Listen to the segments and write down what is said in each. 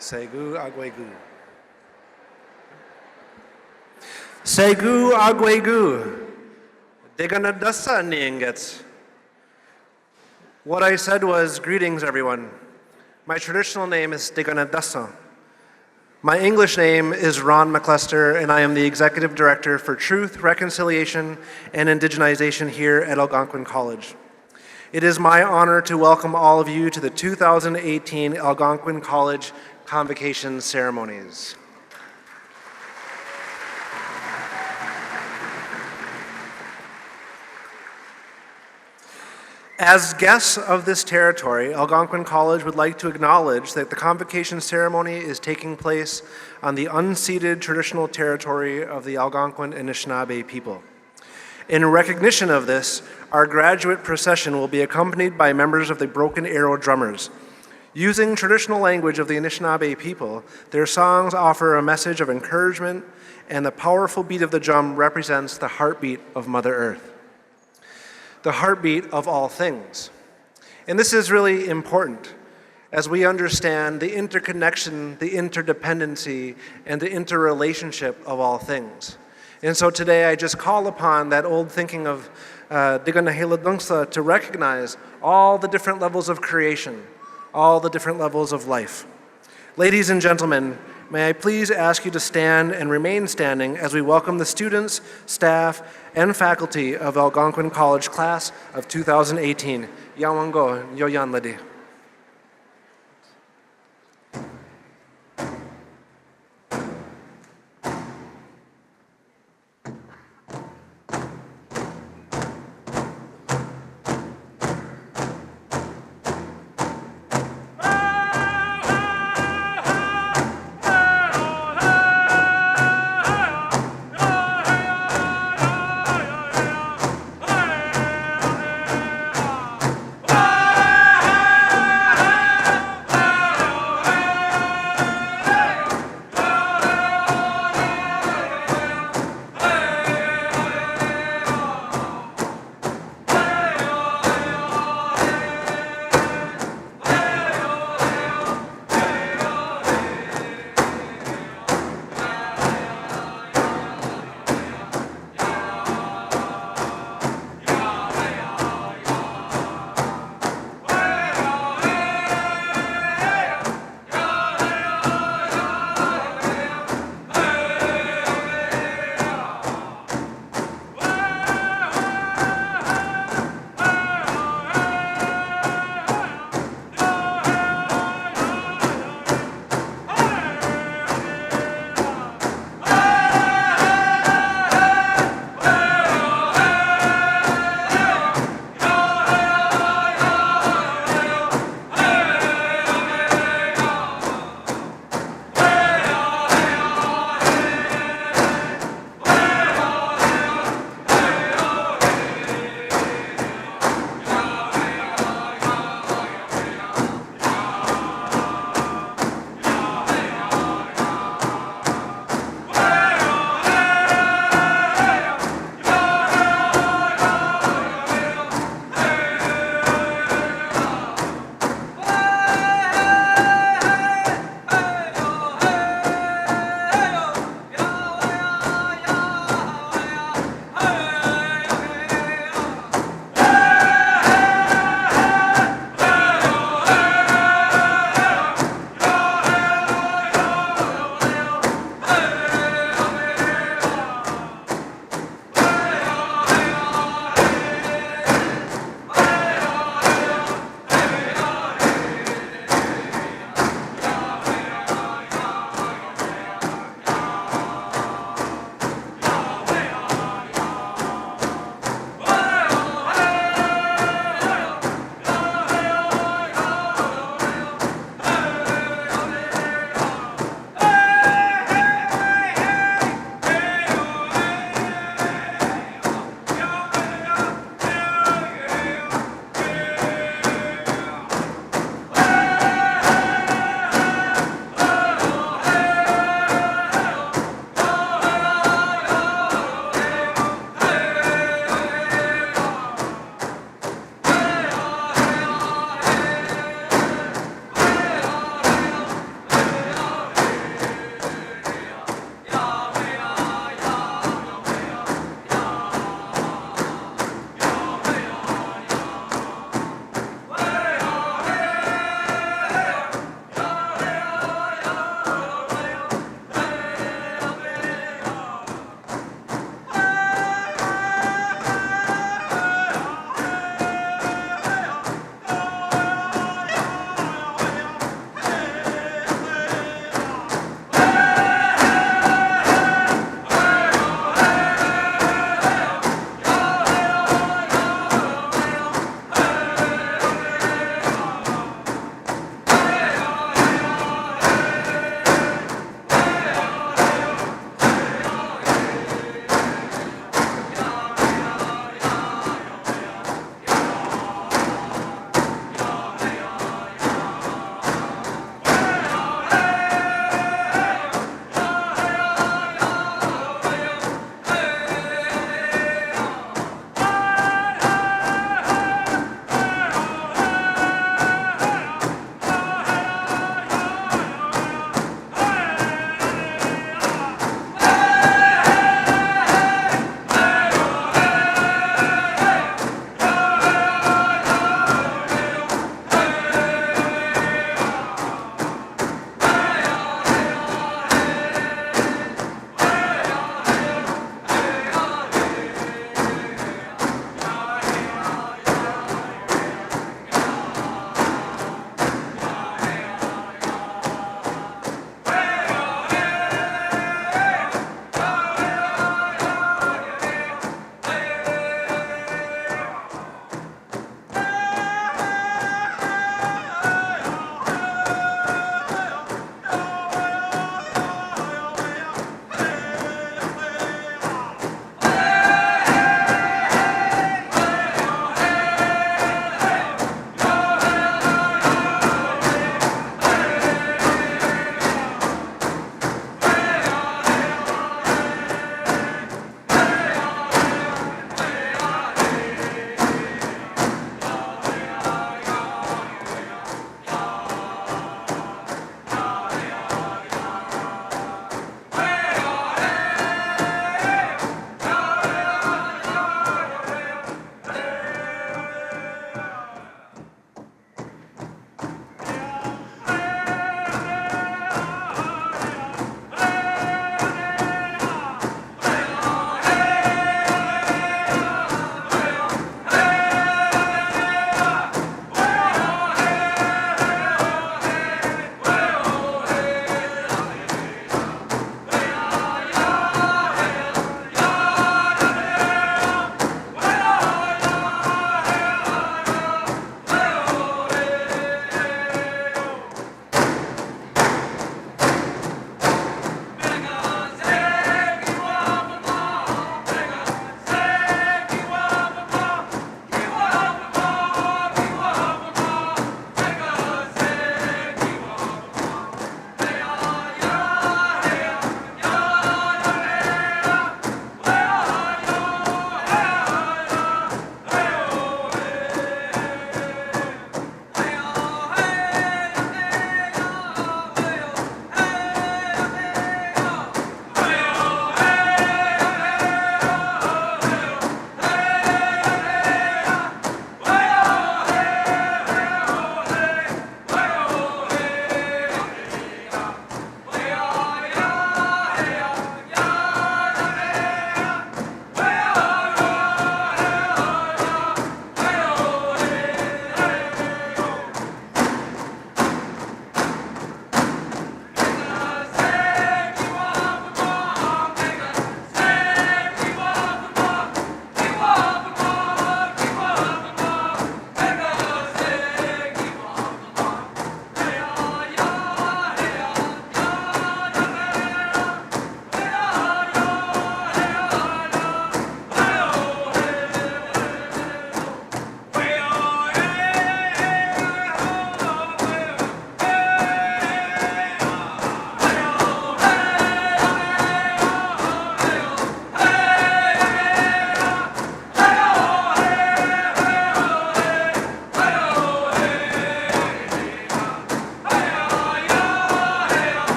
Segu Agwegu. Segu Agwegu. Diganadasa Niingets. What I said was, greetings everyone. My traditional name is Diganadasa. My English name is Ron McClester, and I am the Executive Director for Truth, Reconciliation, and Indigenization here at Algonquin College. It is my honor to welcome all of you to the 2018 Algonquin College Convocation ceremonies. As guests of this territory, Algonquin College would like to acknowledge that the convocation ceremony is taking place on the unceded traditional territory of the Algonquin Anishinaabe people. In recognition of this, our graduate procession will be accompanied by members of the Broken Arrow Drummers. Using traditional language of the Anishinaabe people, their songs offer a message of encouragement, and the powerful beat of the drum represents the heartbeat of Mother Earth, the heartbeat of all things. And this is really important as we understand the interconnection, the interdependency, and the interrelationship of all things. And so today I just call upon that old thinking of Diganahela to recognize all the different levels of creation, all the different levels of life. Ladies and gentlemen, may I please ask you to stand and remain standing as we welcome the students, staff, and faculty of Algonquin College class of 2018. Yawango, Yoyan Ledi.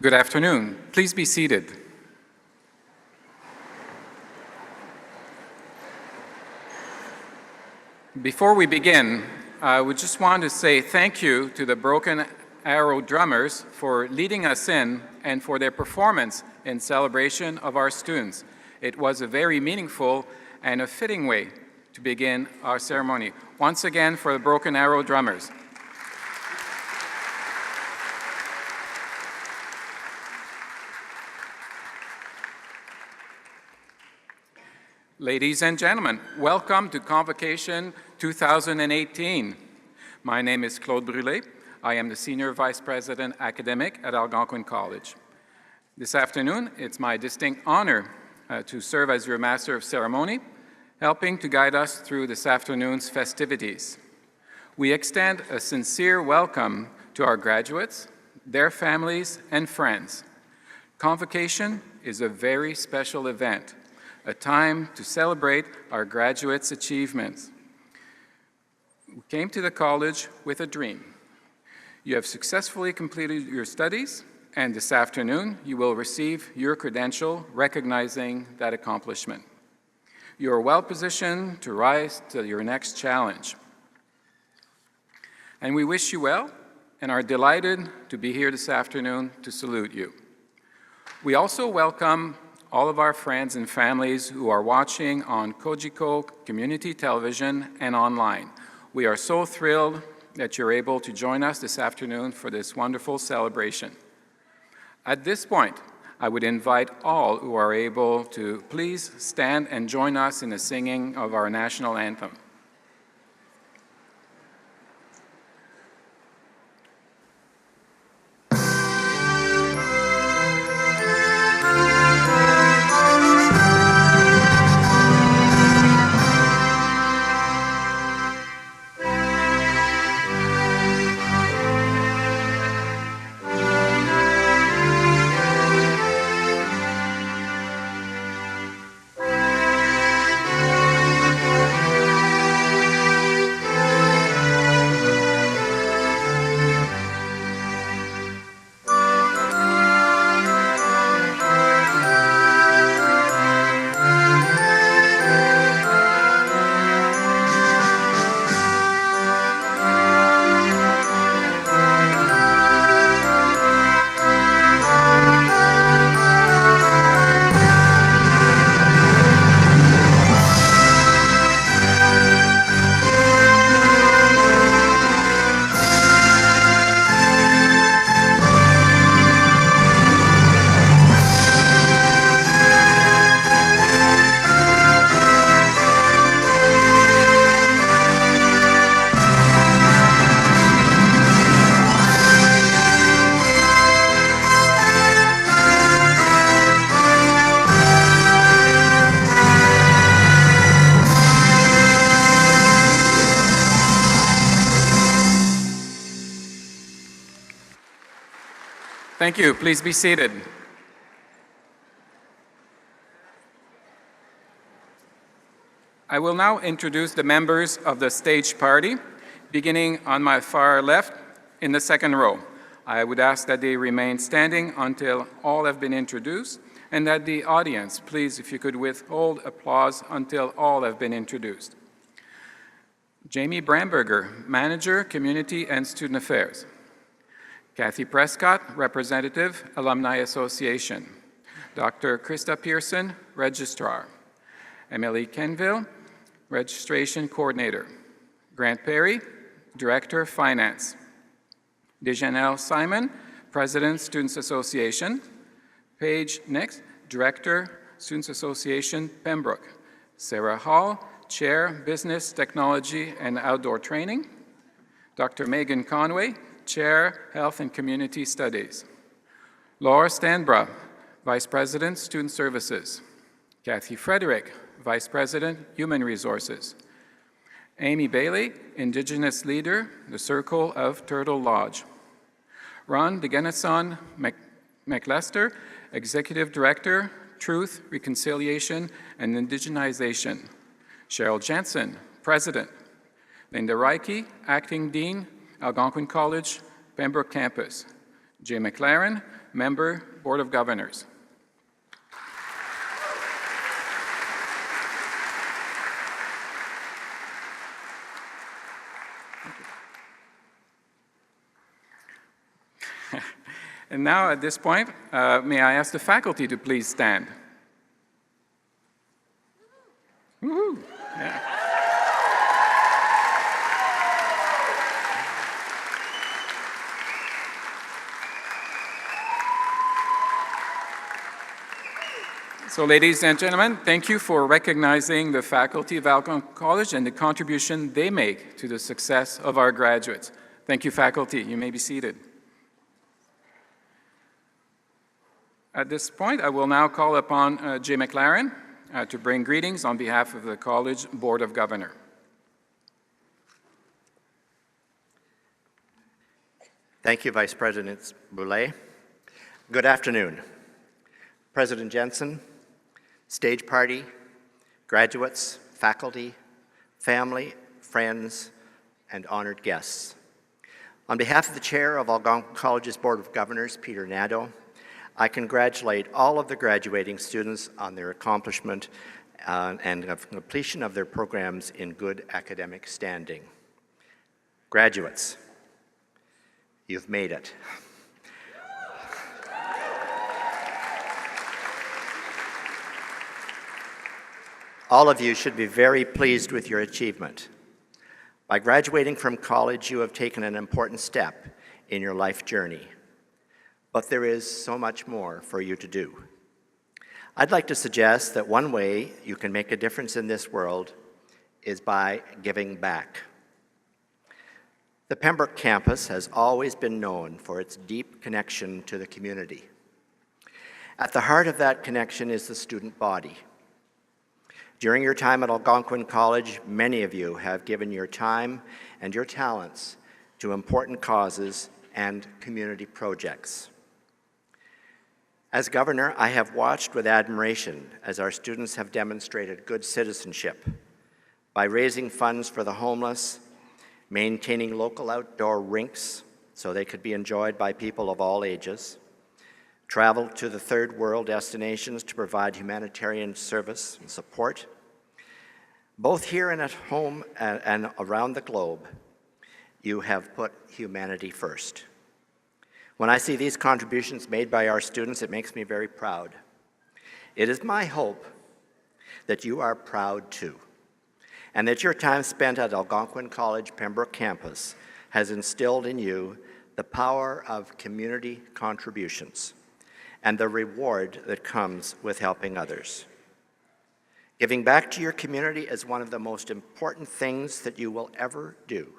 Good afternoon. Please be seated. Before we begin, I would just want to say thank you to the Broken Arrow drummers for leading us in and for their performance in celebration of our students. It was a very meaningful and a fitting way to begin our ceremony. Once again, for the Broken Arrow drummers. Ladies and gentlemen, welcome to Convocation 2018. My name is Claude Brûlé. I am the Senior Vice President Academic at Algonquin College. This afternoon, it's my distinct honor to serve as your Master of Ceremony, helping to guide us through this afternoon's festivities. We extend a sincere welcome to our graduates, their families, and friends. Convocation is a very special event, a time to celebrate our graduates' achievements. We came to the college with a dream. You have successfully completed your studies, and this afternoon you will receive your credential recognizing that accomplishment. You are well positioned to rise to your next challenge. And we wish you well and are delighted to be here this afternoon to salute you. We also welcome all of our friends and families who are watching on Cogeco Community Television and online. We are so thrilled that you're able to join us this afternoon for this wonderful celebration. At this point, I would invite all who are able to please stand and join us in the singing of our national anthem. Thank you. Please be seated. I will now introduce the members of the stage party, beginning on my far left in the second row. I would ask that they remain standing until all have been introduced, and that the audience, please, if you could withhold applause until all have been introduced. Jamie Bramberger, Manager, Community and Student Affairs. Kathy Prescott, Representative, Alumni Association. Dr. Krista Pearson, Registrar. Emily Kenville, Registration Coordinator. Grant Perry, Director, Finance. Dejanelle Simon, President, Students Association. Paige Nix, Director, Students Association, Pembroke. Sarah Hall, Chair, Business, Technology and Outdoor Training. Dr. Megan Conway, Chair, Health and Community Studies. Laura Stanbrough, Vice President, Student Services. Kathy Frederick, Vice President, Human Resources. Amy Bailey, Indigenous Leader, the Circle of Turtle Lodge. Ron DeGeneson McLester, Executive Director, Truth, Reconciliation, and Indigenization. Cheryl Jensen, President. Linda Reike, Acting Dean, Algonquin College, Pembroke Campus. Jay McLaren, Member, Board of Governors. And now, at this point, may I ask the faculty to please stand? Woo-hoo. Yeah. So, ladies and gentlemen, thank you for recognizing the faculty of Algonquin College and the contribution they make to the success of our graduates. Thank you, faculty. You may be seated. At this point, I will now call upon Jay McLaren to bring greetings on behalf of the College Board of Governors. Thank you, Vice President Boulay. Good afternoon. President Jensen, stage party, graduates, faculty, family, friends, and honored guests. On behalf of the Chair of Algonquin College's Board of Governors, Peter Nadeau, I congratulate all of the graduating students on their accomplishment and completion of their programs in good academic standing. Graduates, you've made it. All of you should be very pleased with your achievement. By graduating from college, you have taken an important step in your life journey. But there is so much more for you to do. I'd like to suggest that one way you can make a difference in this world is by giving back. The Pembroke campus has always been known for its deep connection to the community. At the heart of that connection is the student body. During your time at Algonquin College, many of you have given your time and your talents to important causes and community projects. As governor, I have watched with admiration as our students have demonstrated good citizenship by raising funds for the homeless, maintaining local outdoor rinks so they could be enjoyed by people of all ages, traveled to the third world destinations to provide humanitarian service and support. Both here and at home and around the globe, you have put humanity first. When I see these contributions made by our students, it makes me very proud. It is my hope that you are proud too, and that your time spent at Algonquin College Pembroke campus has instilled in you the power of community contributions and the reward that comes with helping others. Giving back to your community is one of the most important things that you will ever do.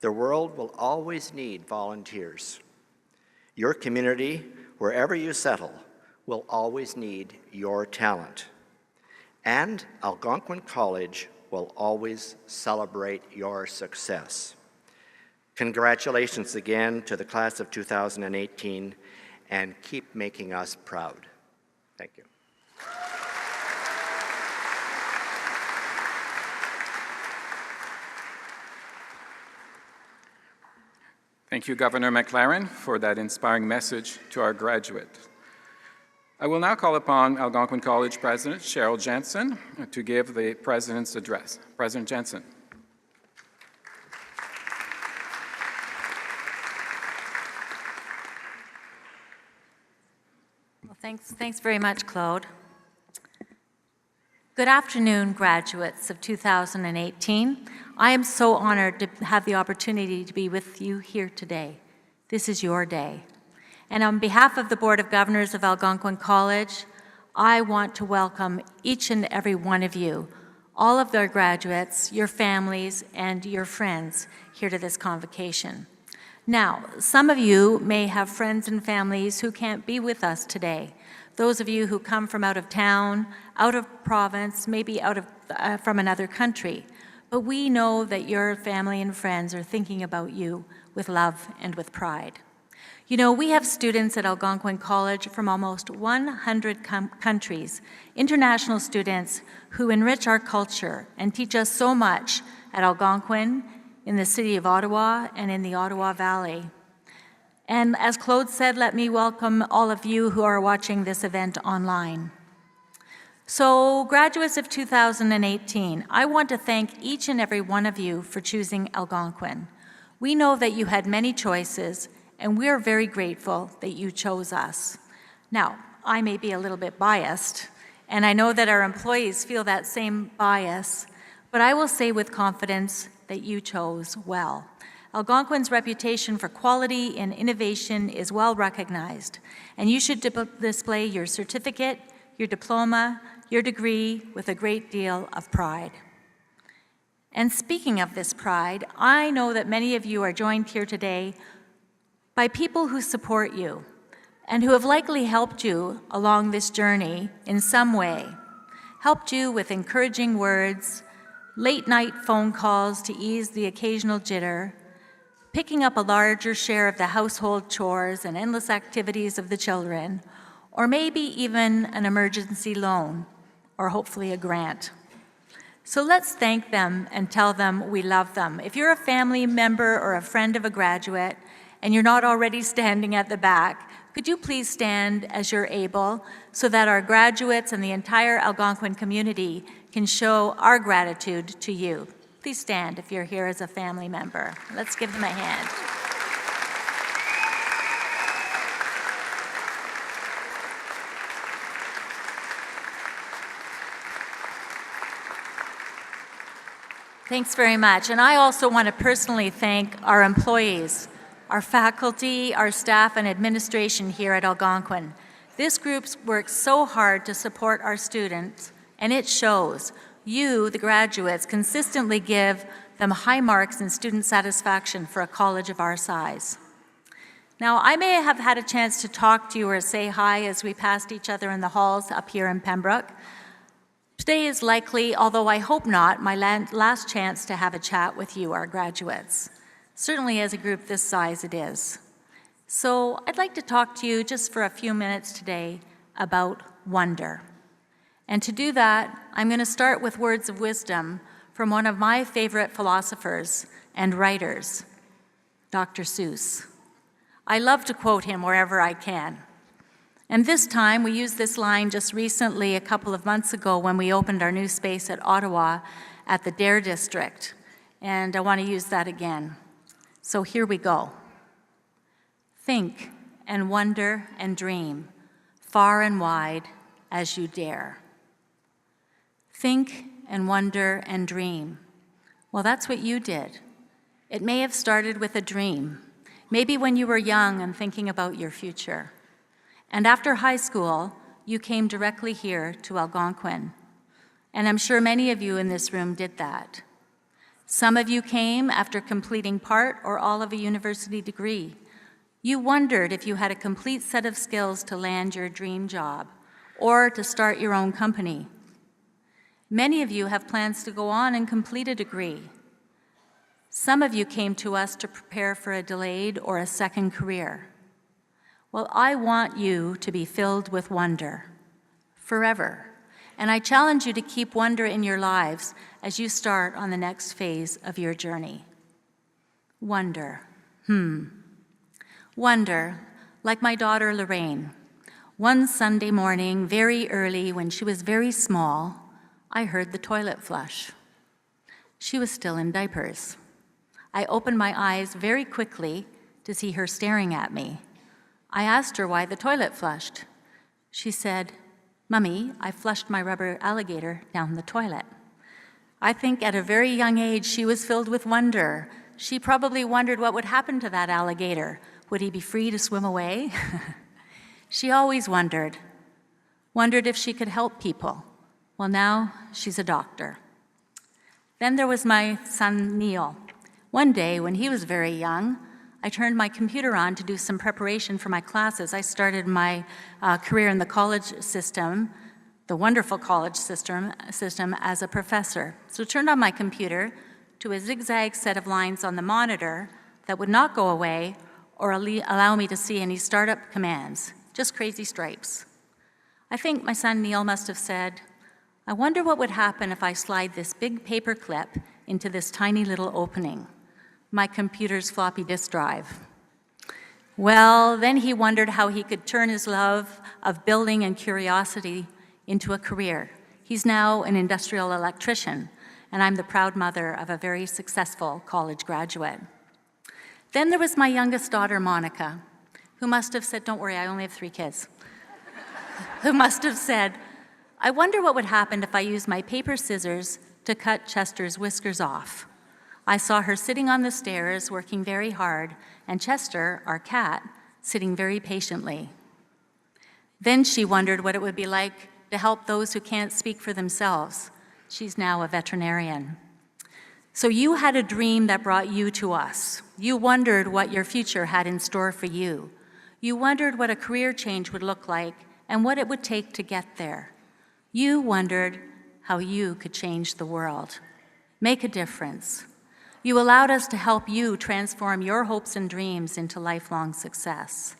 The world will always need volunteers. Your community, wherever you settle, will always need your talent. And Algonquin College will always celebrate your success. Congratulations again to the class of 2018, and keep making us proud. Thank you. Thank you, Governor McLaren, for that inspiring message to our graduates. I will now call upon Algonquin College President Cheryl Jensen to give the President's address. President Jensen. Well, thanks very much, Claude. Good afternoon, graduates of 2018. I am so honored to have the opportunity to be with you here today. This is your day. And on behalf of the Board of Governors of Algonquin College, I want to welcome each and every one of you, all of their graduates, your families, and your friends here to this convocation. Now, some of you may have friends and families who can't be with us today. Those of you who come from out of town, out of province, maybe from another country. But we know that your family and friends are thinking about you with love and with pride. You know, we have students at Algonquin College from almost 100 countries, international students who enrich our culture and teach us so much at Algonquin, in the city of Ottawa, and in the Ottawa Valley. And as Claude said, let me welcome all of you who are watching this event online. So, graduates of 2018, I want to thank each and every one of you for choosing Algonquin. We know that you had many choices, and we are very grateful that you chose us. Now, I may be a little bit biased, and I know that our employees feel that same bias, but I will say with confidence that you chose well. Algonquin's reputation for quality and innovation is well recognized, and you should display your certificate, your diploma, your degree with a great deal of pride. And speaking of this pride, I know that many of you are joined here today by people who support you and who have likely helped you along this journey in some way, helped you with encouraging words, late-night phone calls to ease the occasional jitter, picking up a larger share of the household chores and endless activities of the children, or maybe even an emergency loan, or hopefully a grant. So let's thank them and tell them we love them. If you're a family member or a friend of a graduate and you're not already standing at the back, could you please stand as you're able so that our graduates and the entire Algonquin community can show our gratitude to you. Please stand if you're here as a family member. Let's give them a hand. Thanks very much. And I also want to personally thank our employees, our faculty, our staff, and administration here at Algonquin. This group works so hard to support our students, and it shows. You, the graduates, consistently give them high marks in student satisfaction for a college of our size. Now, I may have had a chance to talk to you or say hi as we passed each other in the halls up here in Pembroke. Today is likely, although I hope not, my last chance to have a chat with you, our graduates. Certainly as a group this size it is. So I'd like to talk to you just for a few minutes today about wonder. And to do that, I'm going to start with words of wisdom from one of my favorite philosophers and writers, Dr. Seuss. I love to quote him wherever I can. And this time, we used this line just recently, a couple of months ago, when we opened our new space at Ottawa at the Dare District. And I want to use that again. So here we go. Think and wonder and dream, far and wide as you dare. Think and wonder and dream. Well, that's what you did. It may have started with a dream, maybe when you were young and thinking about your future. And after high school, you came directly here to Algonquin. And I'm sure many of you in this room did that. Some of you came after completing part or all of a university degree. You wondered if you had a complete set of skills to land your dream job or to start your own company. Many of you have plans to go on and complete a degree. Some of you came to us to prepare for a delayed or a second career. Well, I want you to be filled with wonder forever. And I challenge you to keep wonder in your lives as you start on the next phase of your journey. Wonder. Wonder, like my daughter Lorraine. One Sunday morning, very early, when she was very small, I heard the toilet flush. She was still in diapers. I opened my eyes very quickly to see her staring at me. I asked her why the toilet flushed. She said, "Mummy, I flushed my rubber alligator down the toilet." I think at a very young age, she was filled with wonder. She probably wondered what would happen to that alligator. Would he be free to swim away? She always wondered if she could help people. Well, now she's a doctor. Then there was my son, Neil. One day, when he was very young, I turned my computer on to do some preparation for my classes. I started my career in the college system, the wonderful college system as a professor. So I turned on my computer to a zigzag set of lines on the monitor that would not go away or allow me to see any startup commands, just crazy stripes. I think my son Neil must have said, "I wonder what would happen if I slide this big paper clip into this tiny little opening, my computer's floppy disk drive." Well, then he wondered how he could turn his love of building and curiosity into a career. He's now an industrial electrician, and I'm the proud mother of a very successful college graduate. Then there was my youngest daughter, Monica, who must have said, don't worry, I only have 3 kids, who must have said, I wonder what would happen if I used my paper scissors to cut Chester's whiskers off. I saw her sitting on the stairs, working very hard, and Chester, our cat, sitting very patiently. Then she wondered what it would be like to help those who can't speak for themselves. She's now a veterinarian. So you had a dream that brought you to us. You wondered what your future had in store for you. You wondered what a career change would look like and what it would take to get there. You wondered how you could change the world, make a difference. You allowed us to help you transform your hopes and dreams into lifelong success.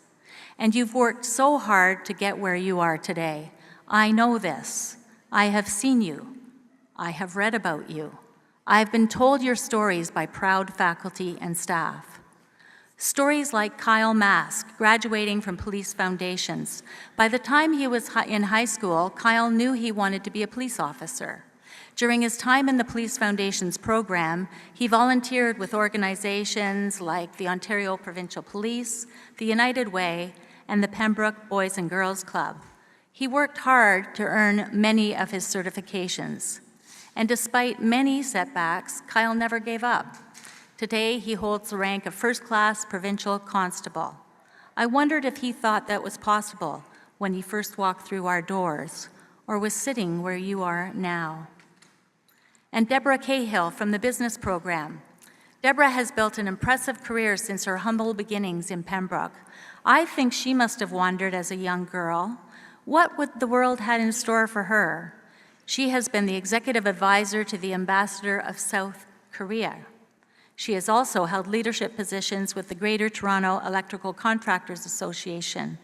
And you've worked so hard to get where you are today. I know this. I have seen you. I have read about you. I have been told your stories by proud faculty and staff. Stories like Kyle Mask, graduating from police foundations. By the time he was in high school, Kyle knew he wanted to be a police officer. During his time in the Police Foundations program, he volunteered with organizations like the Ontario Provincial Police, the United Way, and the Pembroke Boys and Girls Club. He worked hard to earn many of his certifications. And despite many setbacks, Kyle never gave up. Today, he holds the rank of first-class provincial constable. I wondered if he thought that was possible when he first walked through our doors, or was sitting where you are now. And Deborah Cahill from the business program. Deborah has built an impressive career since her humble beginnings in Pembroke. I think she must have wondered as a young girl, what would the world had in store for her? She has been the executive advisor to the ambassador of South Korea. She has also held leadership positions with the Greater Toronto Electrical Contractors Association.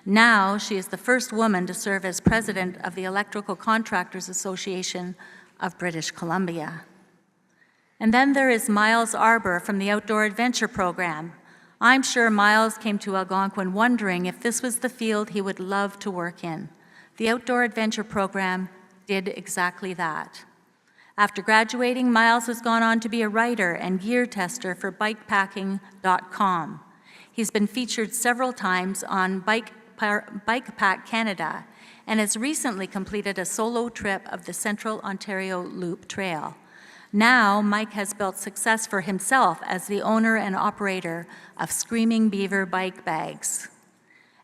Now, she is the first woman to serve as president of the Electrical Contractors Association of British Columbia. And then there is Miles Arbor from the Outdoor Adventure Program. I'm sure Miles came to Algonquin wondering if this was the field he would love to work in. The Outdoor Adventure Program did exactly that. After graduating, Miles has gone on to be a writer and gear tester for bikepacking.com. He's been featured several times on Bike Pack Canada and has recently completed a solo trip of the Central Ontario Loop Trail. Now, Mike has built success for himself as the owner and operator of Screaming Beaver bike bags.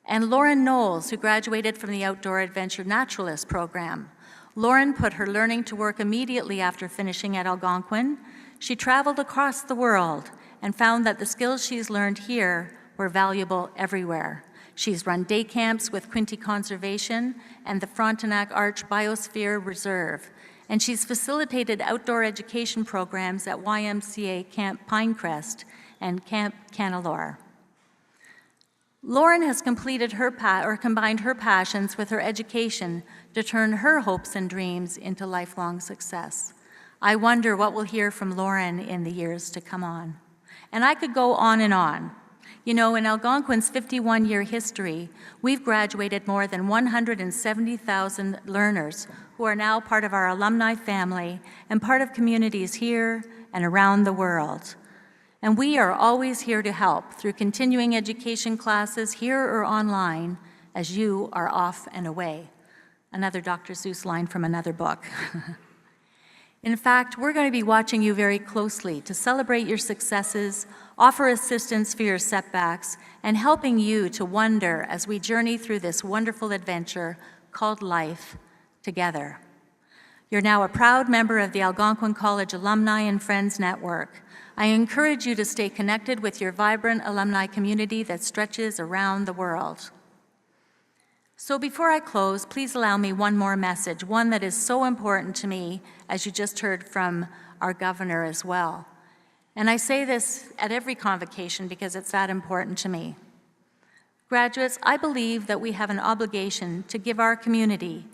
And Lauren Knowles, who graduated from the Outdoor Adventure Naturalist program. Lauren put her learning to work immediately after finishing at Algonquin. She traveled across the world and found that the skills she's learned here were valuable everywhere. She's run day camps with Quinte Conservation and the Frontenac Arch Biosphere Reserve, and she's facilitated outdoor education programs at YMCA Camp Pinecrest and Camp Canelore. Lauren has combined her passions with her education to turn her hopes and dreams into lifelong success. I wonder what we'll hear from Lauren in the years to come on. And I could go on and on. You know, in Algonquin's 51-year history, we've graduated more than 170,000 learners who are now part of our alumni family and part of communities here and around the world. And we are always here to help through continuing education classes here or online as you are off and away. Another Dr. Seuss line from another book. In fact, we're going to be watching you very closely to celebrate your successes, offer assistance for your setbacks, and helping you to wonder as we journey through this wonderful adventure called life together. You're now a proud member of the Algonquin College Alumni and Friends Network. I encourage you to stay connected with your vibrant alumni community that stretches around the world. So before I close, please allow me one more message, one that is so important to me, as you just heard from our governor as well. And I say this at every convocation because it's that important to me. Graduates, I believe that we have an obligation to give our community,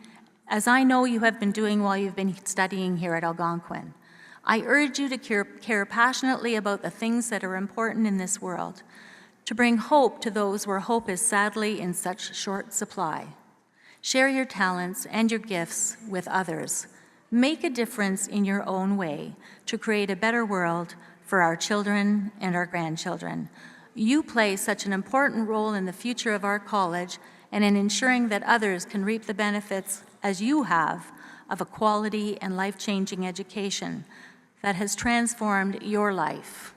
as I know you have been doing while you've been studying here at Algonquin. I urge you to care passionately about the things that are important in this world. to bring hope to those where hope is sadly in such short supply. Share your talents and your gifts with others. Make a difference in your own way to create a better world for our children and our grandchildren. You play such an important role in the future of our college and in ensuring that others can reap the benefits, as you have, of a quality and life-changing education that has transformed your life.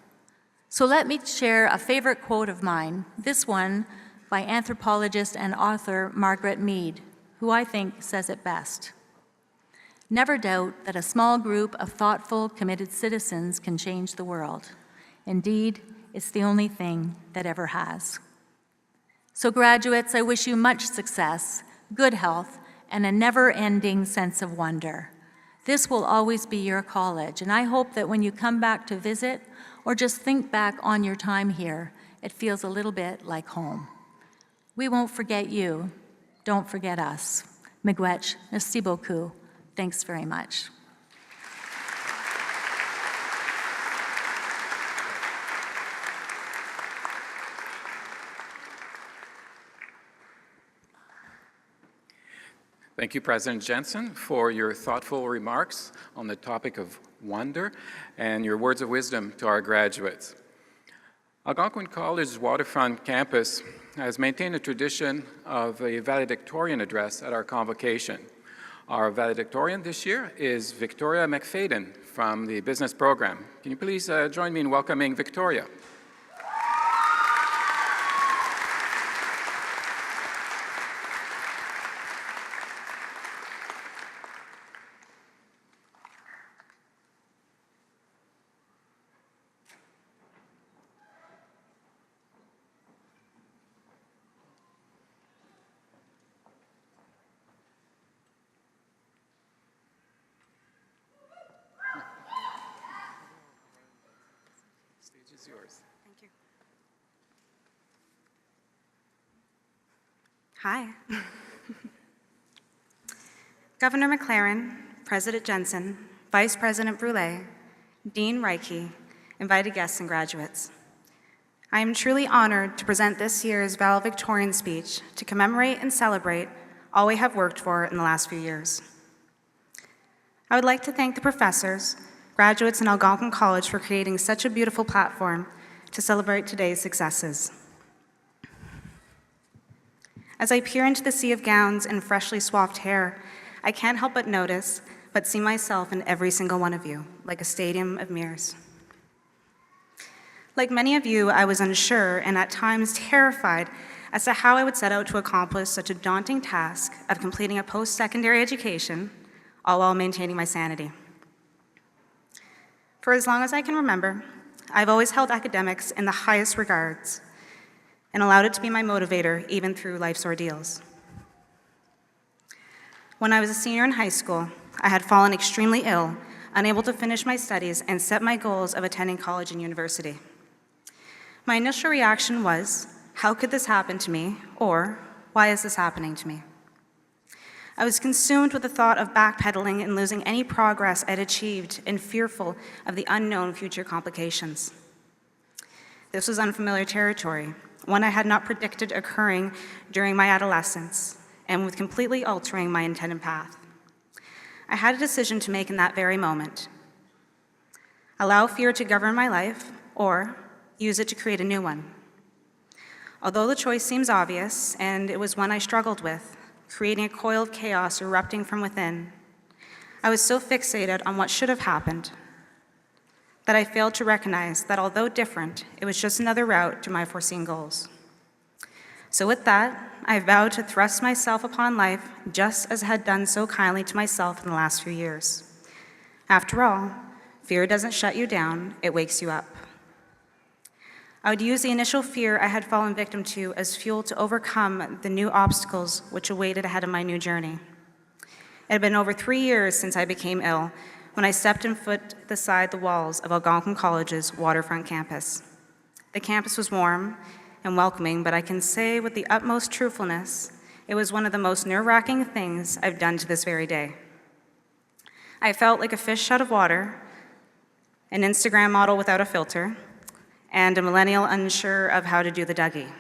So let me share a favorite quote of mine, this one by anthropologist and author Margaret Mead, who I think says it best. Never doubt that a small group of thoughtful, committed citizens can change the world. Indeed, it's the only thing that ever has. So graduates, I wish you much success, good health, and a never-ending sense of wonder. This will always be your college, and I hope that when you come back to visit or just think back on your time here, it feels a little bit like home. We won't forget you. Don't forget us. Miigwech, merci beaucoup. Thanks very much. Thank you, President Jensen, for your thoughtful remarks on the topic of wonder and your words of wisdom to our graduates. Algonquin College's Waterfront campus has maintained a tradition of a valedictorian address at our convocation. Our valedictorian this year is Victoria McFadden from the business program. Can you please join me in welcoming Victoria? Yours. Thank you. Hi. Governor McLaren, President Jensen, Vice President Brule, Dean Reike, invited guests and graduates. I am truly honored to present this year's valedictorian speech to commemorate and celebrate all we have worked for in the last few years. I would like to thank the professors, graduates in Algonquin College for creating such a beautiful platform to celebrate today's successes. As I peer into the sea of gowns and freshly swapped hair, I can't help but see myself in every single one of you, like a stadium of mirrors. Like many of you, I was unsure and at times terrified as to how I would set out to accomplish such a daunting task of completing a post-secondary education, all while maintaining my sanity. For as long as I can remember, I've always held academics in the highest regards and allowed it to be my motivator even through life's ordeals. When I was a senior in high school, I had fallen extremely ill, unable to finish my studies and set my goals of attending college and university. My initial reaction was, how could this happen to me? Or, why is this happening to me? I was consumed with the thought of backpedaling and losing any progress I'd achieved and fearful of the unknown future complications. This was unfamiliar territory, one I had not predicted occurring during my adolescence and with completely altering my intended path. I had a decision to make in that very moment. Allow fear to govern my life or use it to create a new one. Although the choice seems obvious, and it was one I struggled with, creating a coil of chaos erupting from within, I was so fixated on what should have happened that I failed to recognize that although different, it was just another route to my foreseen goals. So with that, I vowed to thrust myself upon life just as I had done so kindly to myself in the last few years. After all, fear doesn't shut you down, it wakes you up. I would use the initial fear I had fallen victim to as fuel to overcome the new obstacles which awaited ahead of my new journey. It had been over 3 years since I became ill when I stepped and foot beside the walls of Algonquin College's Waterfront campus. The campus was warm and welcoming, but I can say with the utmost truthfulness, it was one of the most nerve-wracking things I've done to this very day. I felt like a fish out of water, an Instagram model without a filter, and a millennial unsure of how to do the Dougie.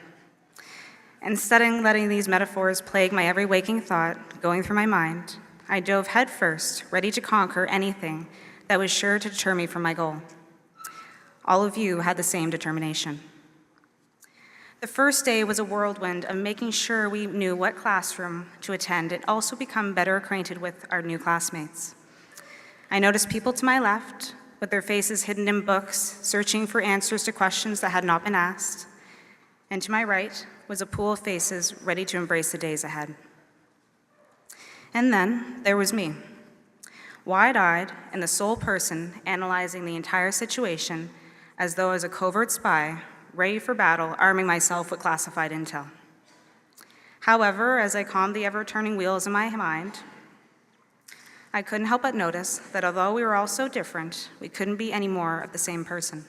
Instead of letting these metaphors plague my every waking thought going through my mind, I dove headfirst, ready to conquer anything that was sure to deter me from my goal. All of you had the same determination. The first day was a whirlwind of making sure we knew what classroom to attend and also become better acquainted with our new classmates. I noticed people to my left, with their faces hidden in books, searching for answers to questions that had not been asked. And to my right was a pool of faces ready to embrace the days ahead. And then there was me, wide-eyed and the sole person analyzing the entire situation as though I was a covert spy, ready for battle, arming myself with classified intel. However, as I calmed the ever-turning wheels in my mind, I couldn't help but notice that although we were all so different, we couldn't be any more of the same person.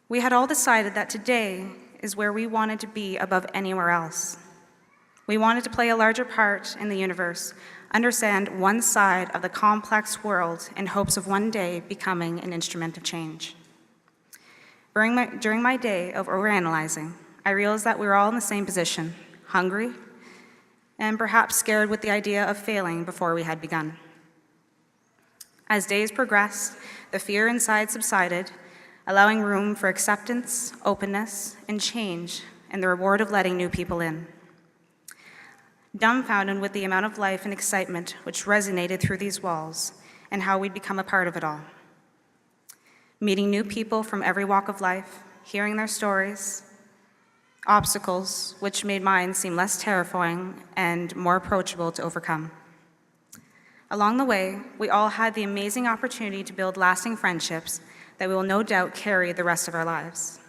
We had all decided that today is where we wanted to be above anywhere else. We wanted to play a larger part in the universe, understand one side of the complex world in hopes of one day becoming an instrument of change. During my day of overanalyzing, I realized that we were all in the same position, hungry, and perhaps scared with the idea of failing before we had begun. As days progressed, the fear inside subsided, allowing room for acceptance, openness, and change, and the reward of letting new people in. Dumbfounded with the amount of life and excitement which resonated through these walls, and how we'd become a part of it all. Meeting new people from every walk of life, hearing their stories, obstacles which made mine seem less terrifying and more approachable to overcome. Along the way, we all had the amazing opportunity to build lasting friendships that we will no doubt carry the rest of our lives.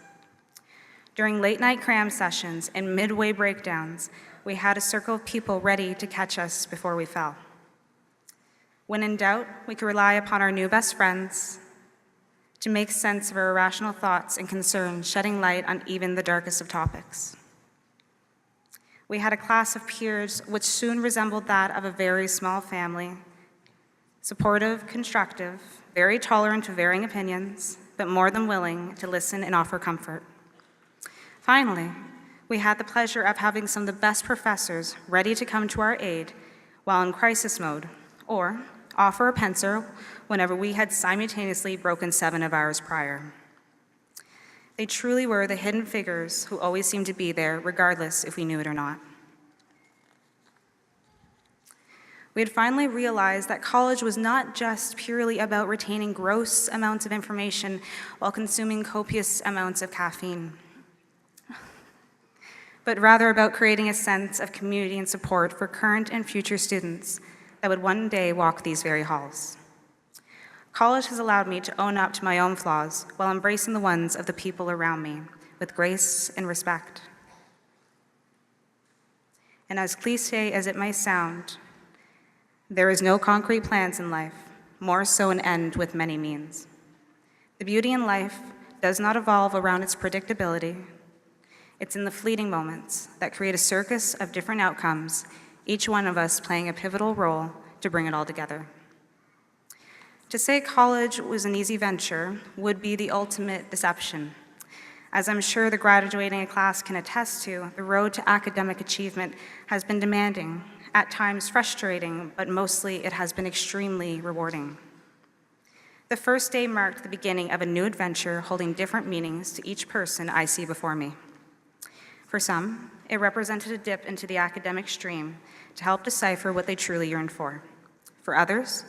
During late-night cram sessions and midway breakdowns, we had a circle of people ready to catch us before we fell. When in doubt, we could rely upon our new best friends to make sense of our irrational thoughts and concerns, shedding light on even the darkest of topics. We had a class of peers which soon resembled that of a very small family, supportive, constructive, very tolerant of varying opinions, but more than willing to listen and offer comfort. Finally, we had the pleasure of having some of the best professors ready to come to our aid while in crisis mode, or offer a pencil whenever we had simultaneously broken 7 of ours prior. They truly were the hidden figures who always seemed to be there, regardless if we knew it or not. We had finally realized that college was not just purely about retaining gross amounts of information while consuming copious amounts of caffeine, but rather about creating a sense of community and support for current and future students that would one day walk these very halls. College has allowed me to own up to my own flaws while embracing the ones of the people around me with grace and respect. And as cliche as it may sound, there is no concrete plans in life, more so an end with many means. The beauty in life does not evolve around its predictability. It's in the fleeting moments that create a circus of different outcomes, each one of us playing a pivotal role to bring it all together. To say college was an easy venture would be the ultimate deception. As I'm sure the graduating class can attest to, the road to academic achievement has been demanding, at times frustrating, but mostly it has been extremely rewarding. The first day marked the beginning of a new adventure holding different meanings to each person I see before me. For some, it represented a dip into the academic stream to help decipher what they truly yearned for. For others,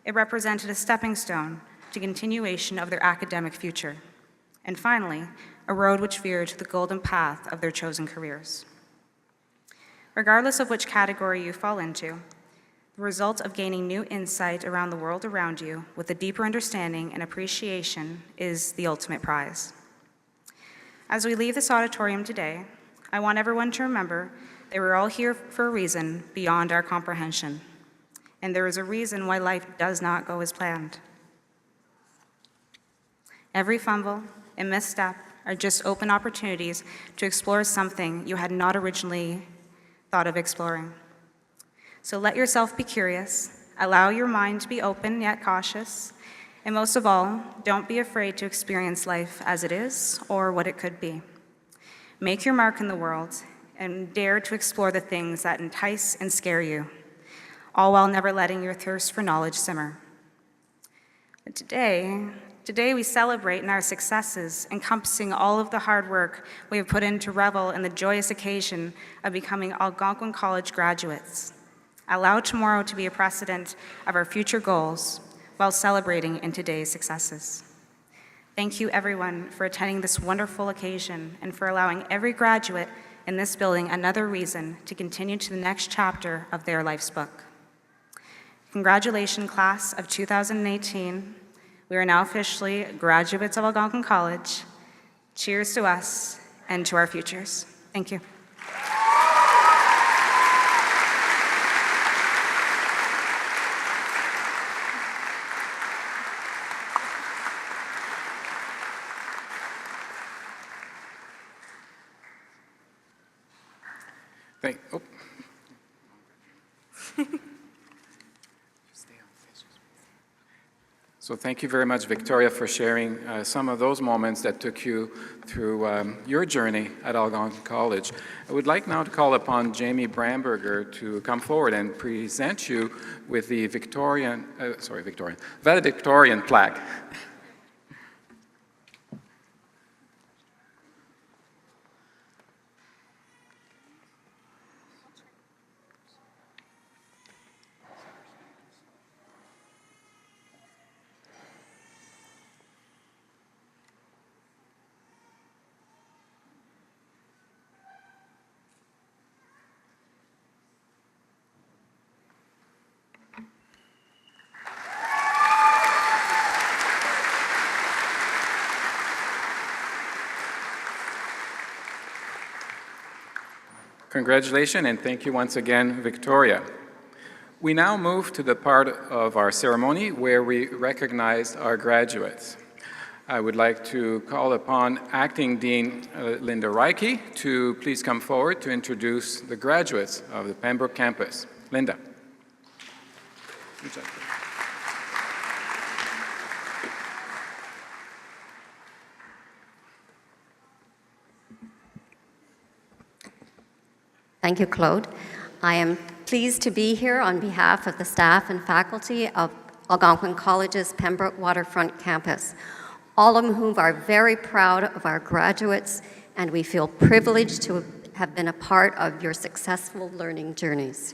it represented a stepping stone to continuation of their academic future. And finally, a road which veered to the golden path of their chosen careers. Regardless of which category you fall into, the result of gaining new insight around the world around you with a deeper understanding and appreciation is the ultimate prize. As we leave this auditorium today, I want everyone to remember that we're all here for a reason beyond our comprehension, and there is a reason why life does not go as planned. Every fumble and misstep are just open opportunities to explore something you had not originally thought of exploring. So let yourself be curious, allow your mind to be open yet cautious, And most of all, don't be afraid to experience life as it is or what it could be. Make your mark in the world and dare to explore the things that entice and scare you, all while never letting your thirst for knowledge simmer. But today we celebrate in our successes, encompassing all of the hard work we have put in to revel in the joyous occasion of becoming Algonquin College graduates. Allow tomorrow to be a precedent of our future goals while celebrating in today's successes. Thank you, everyone, for attending this wonderful occasion and for allowing every graduate in this building another reason to continue to the next chapter of their life's book. Congratulations, class of 2018. We are now officially graduates of Algonquin College. Cheers to us and to our futures. Thank you. So thank you very much, Victoria, for sharing some of those moments that took you through your journey at Algonquin College. I would like now to call upon Jamie Bramberger to come forward and present you with the Valedictorian plaque. Congratulations, and thank you once again, Victoria. We now move to the part of our ceremony where we recognize our graduates. I would like to call upon Acting Dean Linda Reike to please come forward to introduce the graduates of the Pembroke campus. Linda. Good job. Thank you, Claude. I am pleased to be here on behalf of the staff and faculty of Algonquin College's Pembroke Waterfront campus, all of whom are very proud of our graduates, and we feel privileged to have been a part of your successful learning journeys.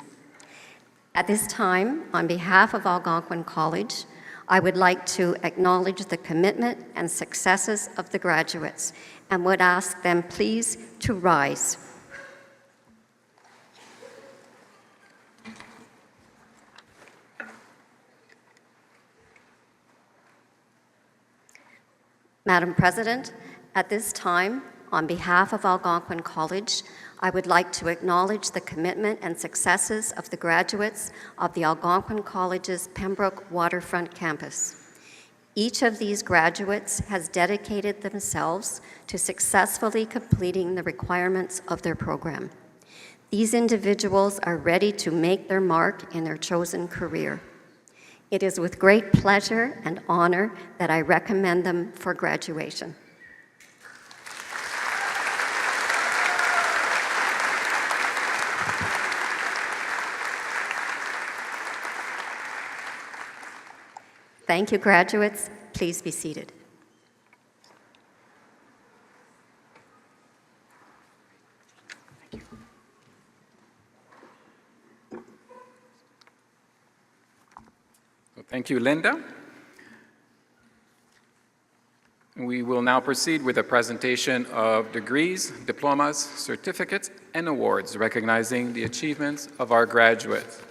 At this time, on behalf of Algonquin College, I would like to acknowledge the commitment and successes of the graduates and would ask them please to rise. Madam President, at this time, on behalf of Algonquin College, I would like to acknowledge the commitment and successes of the graduates of the Algonquin College's Pembroke Waterfront campus. Each of these graduates has dedicated themselves to successfully completing the requirements of their program. These individuals are ready to make their mark in their chosen career. It is with great pleasure and honor that I recommend them for graduation. Thank you, graduates. Please be seated. Thank you, Linda. We will now proceed with a presentation of degrees, diplomas, certificates, and awards recognizing the achievements of our graduates.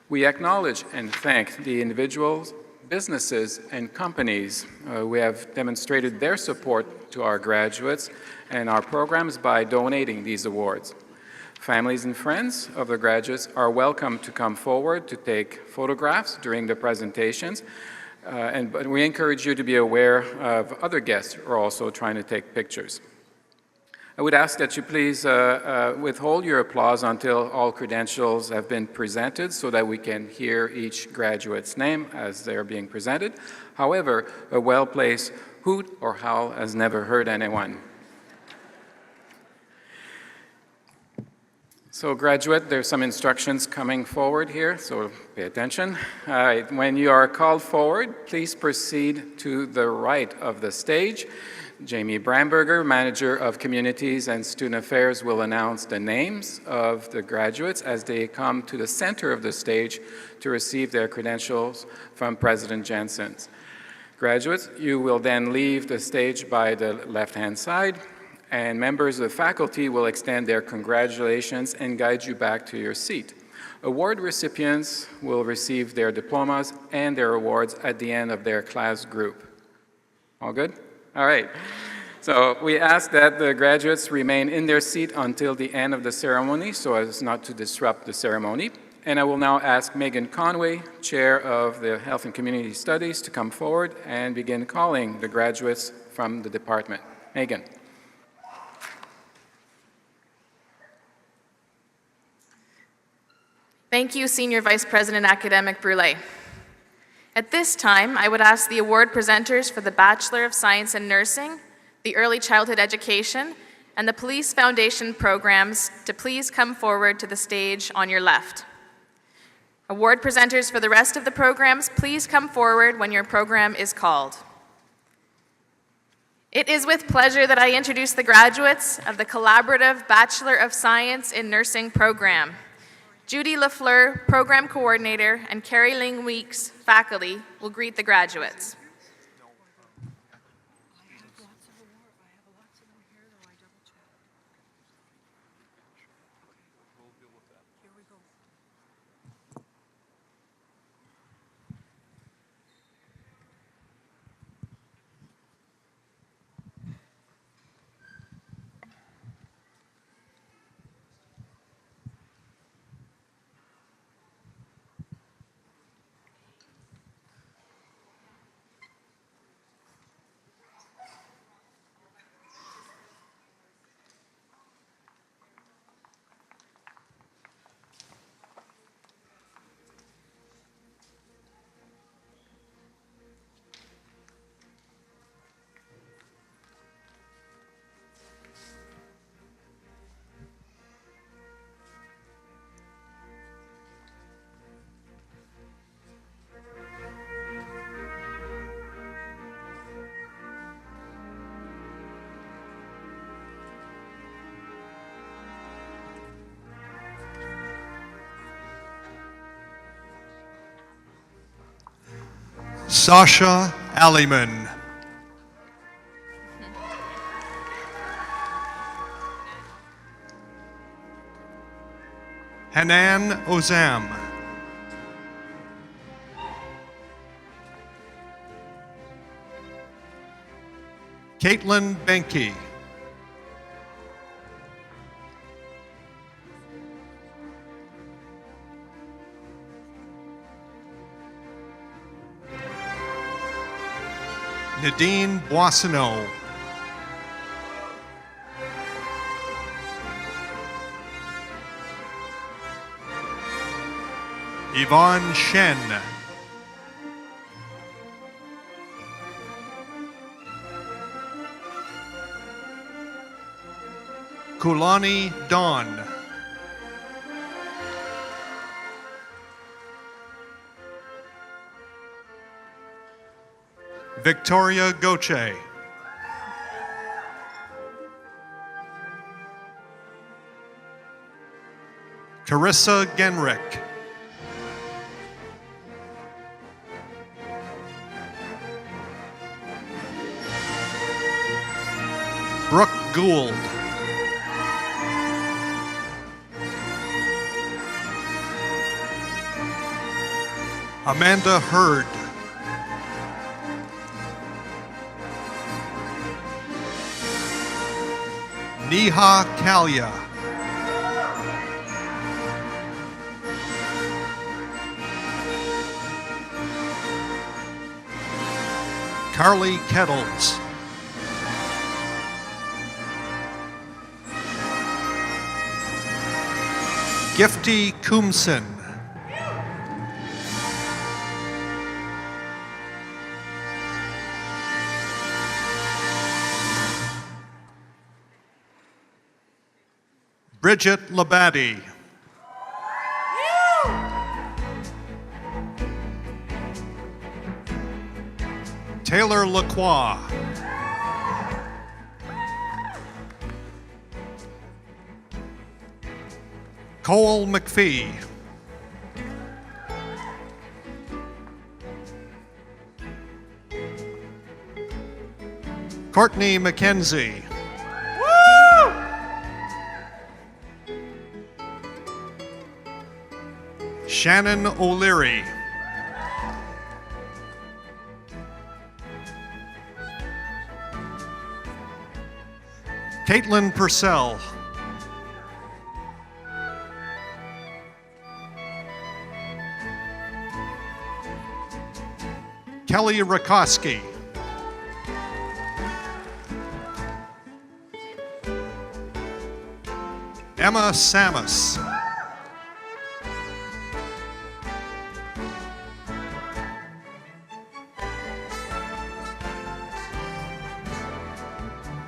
We acknowledge and thank the individuals, businesses, and companies who have demonstrated their support to our graduates and our programs by donating these awards. Families and friends of the graduates are welcome to come forward to take photographs during the presentations, but we encourage you to be aware of other guests who are also trying to take pictures. I would ask that you please withhold your applause until all credentials have been presented so that we can hear each graduate's name as they're being presented. However, a well-placed hoot or howl has never hurt anyone. So graduate, there's some instructions coming forward here, so pay attention. All right, when you are called forward, please proceed to the right of the stage. Jamie Bramberger, Manager of Communities and Student Affairs, will announce the names of the graduates as they come to the center of the stage to receive their credentials from President Jensen. Graduates, you will then leave the stage by the left-hand side, and members of the faculty will extend their congratulations and guide you back to your seat. Award recipients will receive their diplomas and their awards at the end of their class group. All good? All right. So we ask that the graduates remain in their seat until the end of the ceremony so as not to disrupt the ceremony. And I will now ask Megan Conway, Chair of the Health and Community Studies, to come forward and begin calling the graduates from the department. Megan. Thank you, Senior Vice President Academic Brulé. At this time, I would ask the award presenters for the Bachelor of Science in Nursing, the Early Childhood Education, and the Police Foundation programs to please come forward to the stage on your left. Award presenters for the rest of the programs, please come forward when your program is called. It is with pleasure that I introduce the graduates of the Collaborative Bachelor of Science in Nursing program. Judy Lafleur, Program Coordinator, and Carrie Ling Weeks, faculty, will greet the graduates. Sasha Aliman. Hanan Ozam. Caitlin Benke. Nadine Boissonneau. Yvonne Shen. Kulani Dawn. Victoria Goche. Carissa Genrick. Brooke Gould. Amanda Hurd. Neha Kalia. Carly Kettles. Gifty Coomson. Bridget Labadie. Taylor Lacroix. Cole McPhee. Courtney McKenzie. Shannon O'Leary. Caitlin Purcell. Kelly Rakoski. Emma Samus.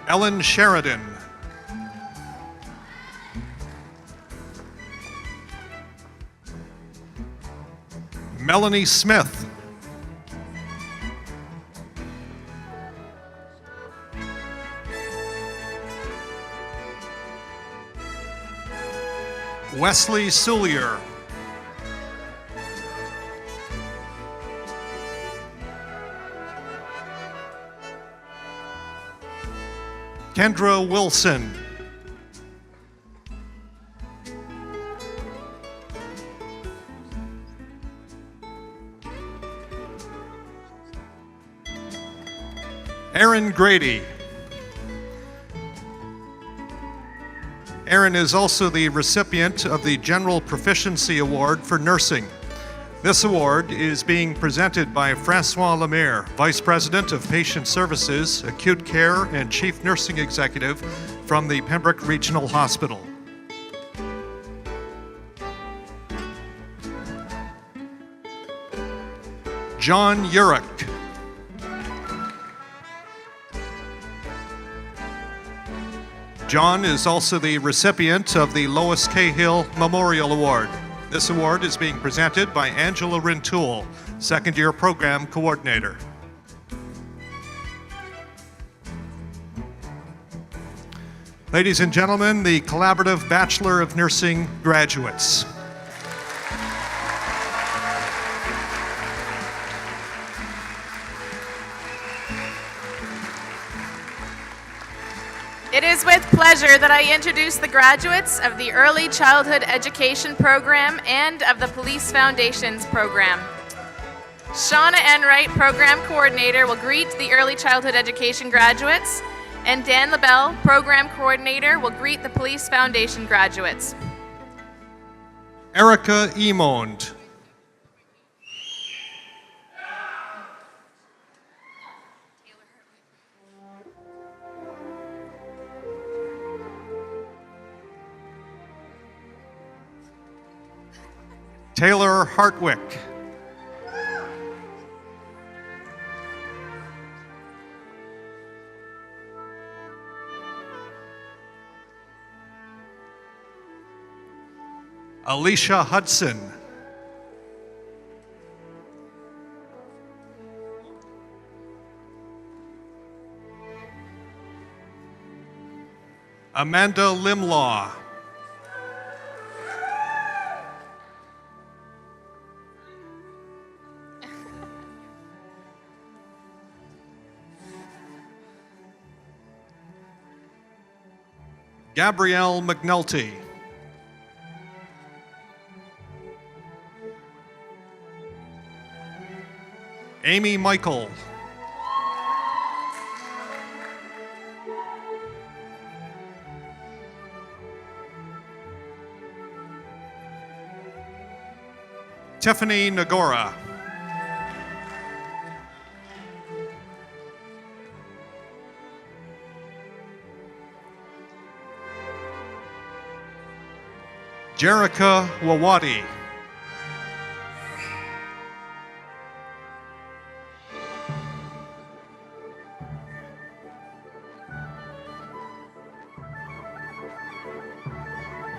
Ellen Sheridan. Melanie Smith. Wesley Sullier. Kendra Wilson. Aaron Grady. Aaron is also the recipient of the General Proficiency Award for Nursing. This award is being presented by Francois Lemaire, Vice President of Patient Services, Acute Care, and Chief Nursing Executive from the Pembroke Regional Hospital. John Urich. John is also the recipient of the Lois Cahill Memorial Award. This award is being presented by Angela Rintoul, second-year program coordinator. Ladies and gentlemen, the Collaborative Bachelor of Nursing graduates. It is with pleasure that I introduce the graduates of the Early Childhood Education Program and of the Police Foundations Program. Shauna Enright, Program Coordinator, will greet the Early Childhood Education graduates, and Dan LaBelle, Program Coordinator, will greet the Police Foundation graduates. Erica Emond. Taylor Hartwick. Alicia Hudson. Amanda Limlaw. Gabrielle McNulty. Amy Michael. Tiffany Nagora. Jerica Wawadi.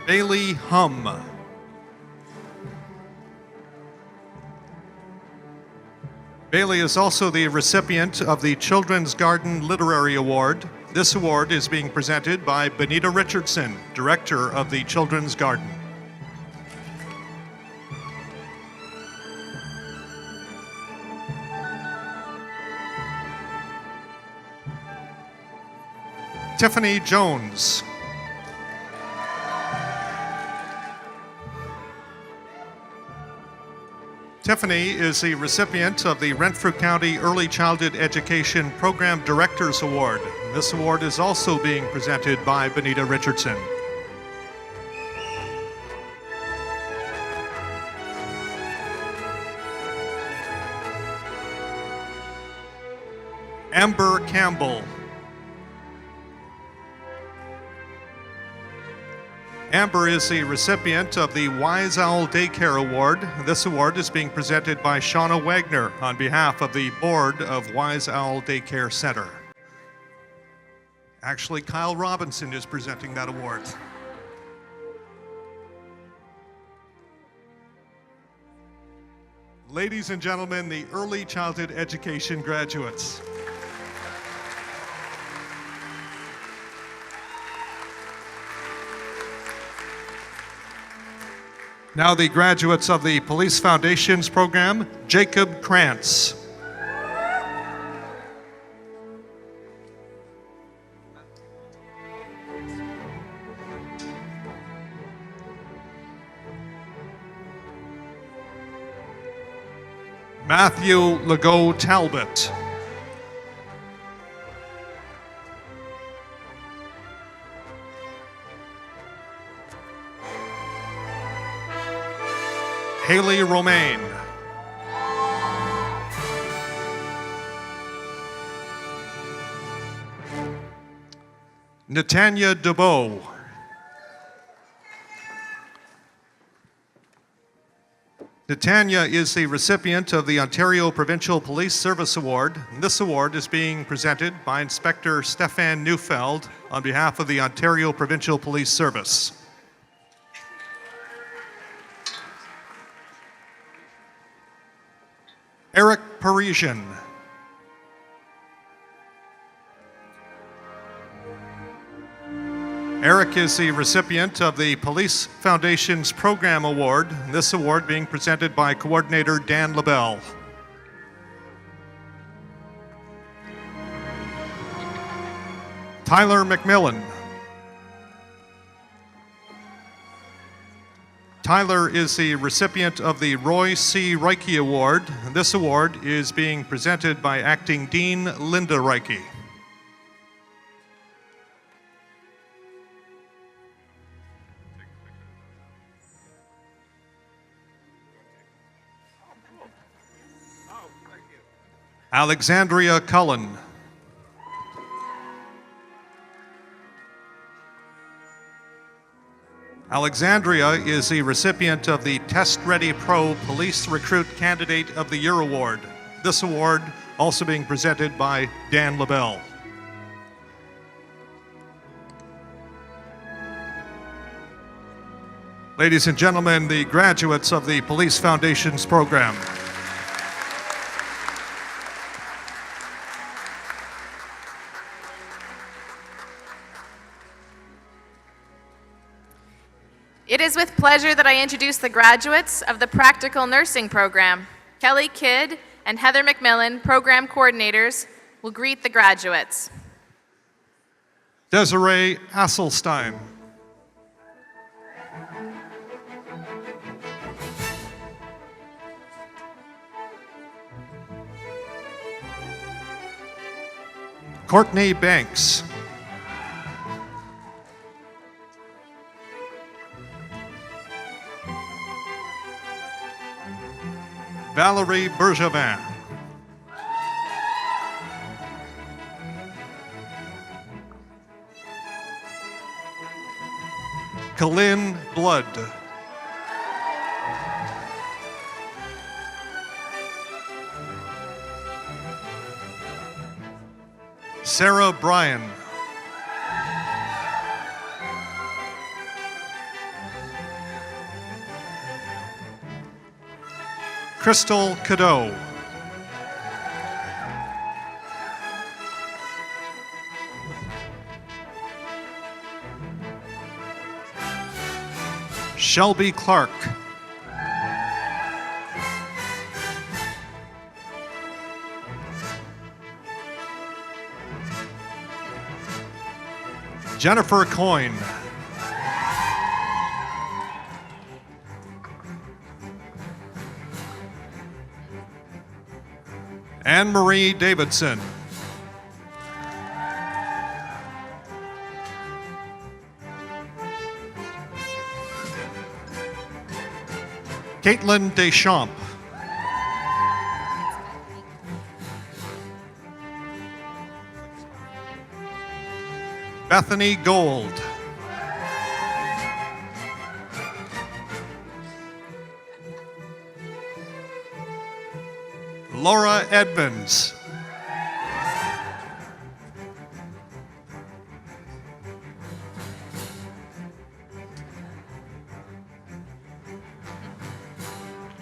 Bailey Hum. Bailey is also the recipient of the Children's Garden Literary Award. This award is being presented by Benita Richardson, Director of the Children's Garden. Tiffany Jones. Tiffany is the recipient of the Renfrew County Early Childhood Education Program Directors Award. This award is also being presented by Benita Richardson. Amber Campbell. Amber is the recipient of the Wise Owl Daycare Award. This award is being presented by Shauna Wagner on behalf of the board of Wise Owl Daycare Center. Actually, Kyle Robinson is presenting that award. Ladies and gentlemen, the early childhood education graduates. Now the graduates of the Police Foundations program, Jacob Krantz. Matthew Legault Talbot. Haley Romaine. Natanya DeBow. Natanya is the recipient of the Ontario Provincial Police Service Award. This award is being presented by Inspector Stefan Neufeld on behalf of the Ontario Provincial Police Service. Eric Parisian. Eric is the recipient of the Police Foundation's Program Award, this award being presented by Coordinator Dan LaBelle. Tyler McMillan. Tyler is the recipient of the Roy C. Reike Award. This award is being presented by Acting Dean Linda Reike. Alexandria Cullen. Alexandria is the recipient of the Test Ready Pro Police Recruit Candidate of the Year Award. This award also being presented by Dan LaBelle. Ladies and gentlemen, the graduates of the Police Foundation's program. It is with pleasure that I introduce the graduates of the Practical Nursing Program. Kelly Kidd and Heather McMillan, program coordinators, will greet the graduates. Desiree Asselstein. Courtney Banks. Valerie Bergevin. Colin Blood. Sarah Bryan. Crystal Cadeau. Shelby Clark. Jennifer Coyne. Anne Marie Davidson. Caitlin Deschamps. Bethany Gold. Laura Edmonds.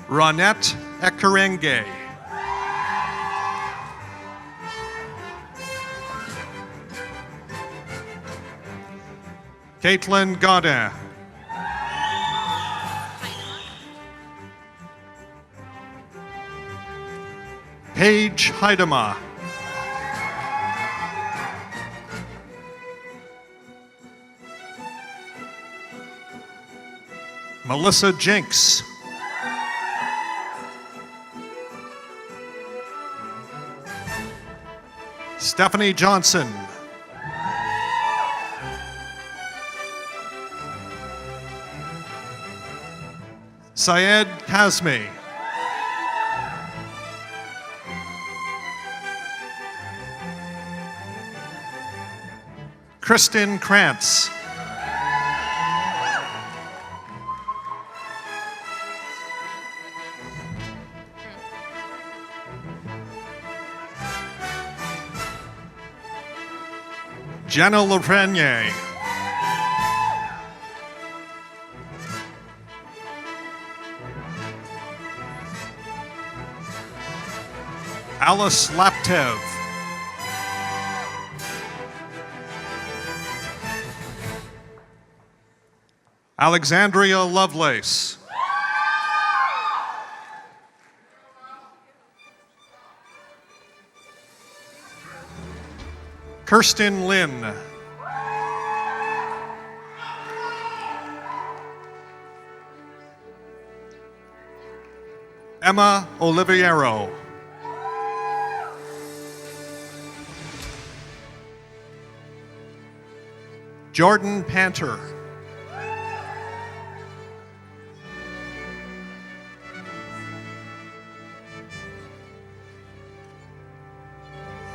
Ronette Ekerenge. Caitlin Godin. Paige Heidema. Melissa Jenks. Stephanie Johnson. Syed Kazmi. Kristen Krantz. Jenna Laprenier. Alice Laptev. Alexandria Lovelace. Kirsten Lynn. Emma Oliviero. Jordan Panter.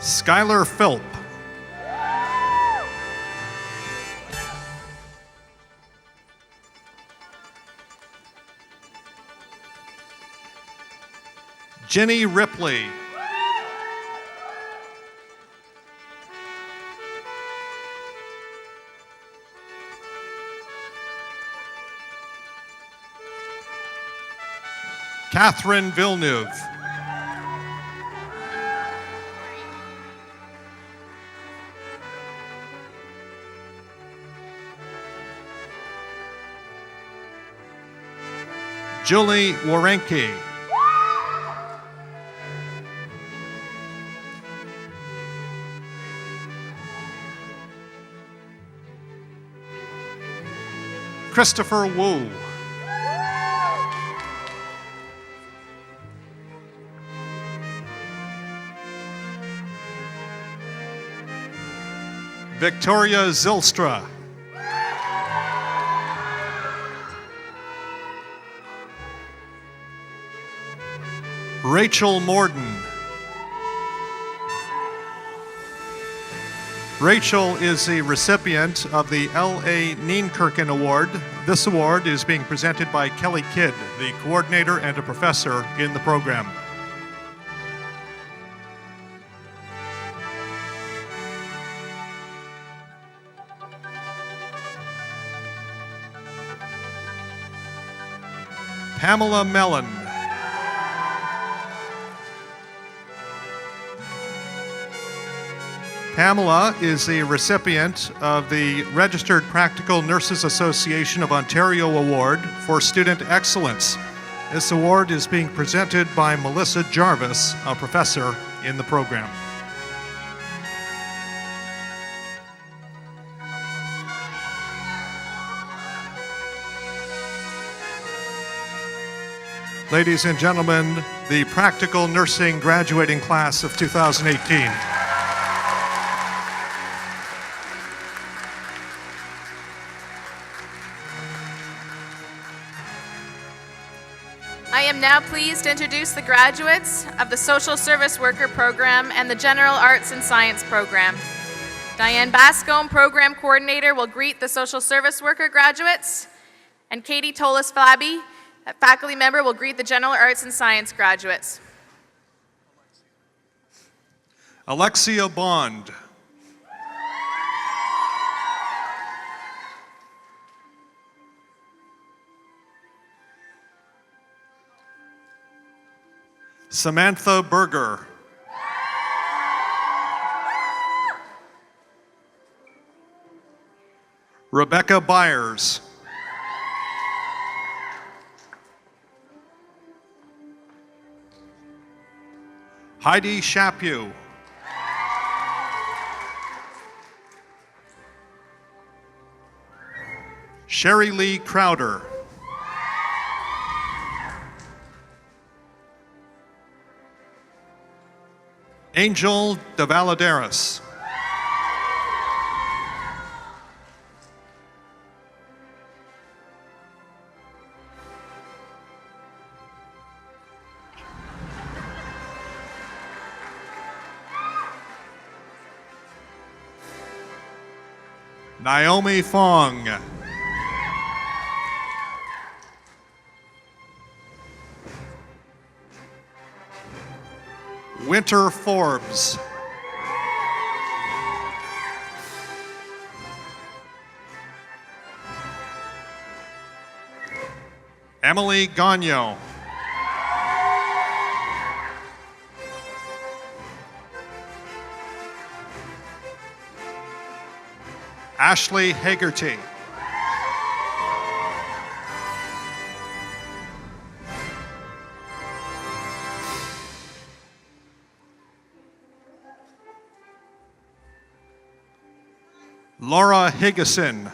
Skylar Philp. Jenny Ripley. Catherine Villeneuve. Julie Warenke. Christopher Wu. Victoria Zylstra. Rachel Morden. Rachel is the recipient of the L.A. Neenkirken Award. This award is being presented by Kelly Kidd, the coordinator and a professor in the program. Pamela Mellon. Pamela is a recipient of the Registered Practical Nurses Association of Ontario Award for Student Excellence. This award is being presented by Melissa Jarvis, a professor in the program. Ladies and gentlemen, the Practical Nursing graduating class of 2018. I am now pleased to introduce the graduates of the Social Service Worker Program and the General Arts and Science Program. Diane Bascombe, Program Coordinator, will greet the Social Service Worker graduates, and Katie Tolis-Flabby, faculty member, will greet the General Arts and Science graduates. Alexia Bond. Samantha Berger. Rebecca Byers. Heidi Chaput. Sherry Lee Crowder. Angel de Valadares. Naomi Fong. Winter Forbes. Emily Gagnon. Ashley Hagerty. Laura Higgison.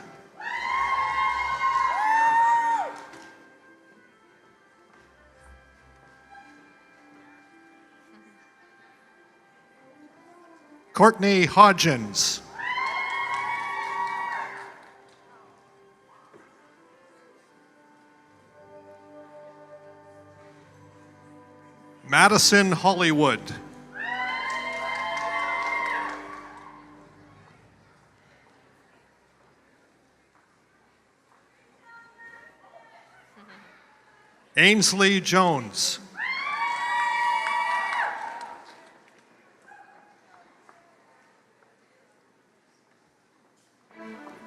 Courtney Hodgins. Madison Hollywood. Ainsley Jones.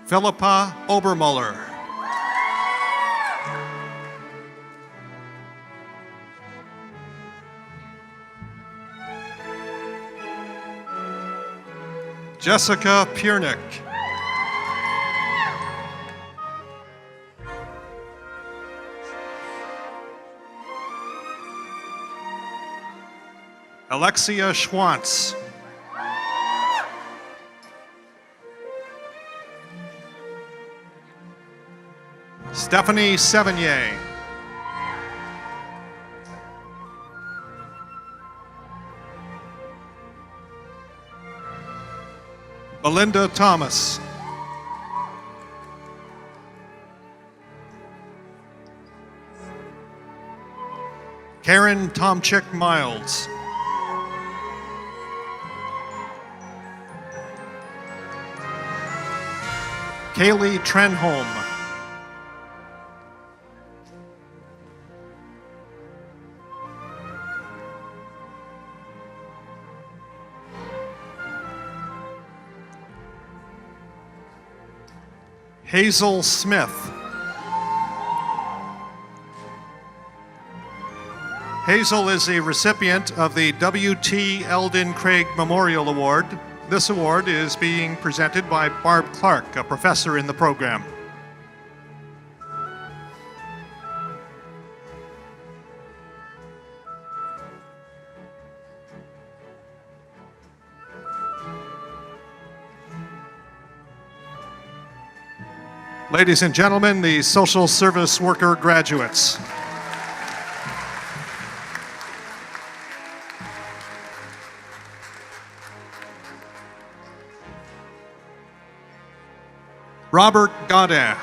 Philippa Obermuller. Jessica Piernick. Alexia Schwantz. Stephanie Sevigny. Belinda Thomas. Karen Tomchick Miles. Kaylee Trenholm. Hazel Smith. Hazel is the recipient of the W.T. Eldon Craig Memorial Award. This award is being presented by Barb Clark, a professor in the program. Ladies and gentlemen, the social service worker graduates. Robert Godin.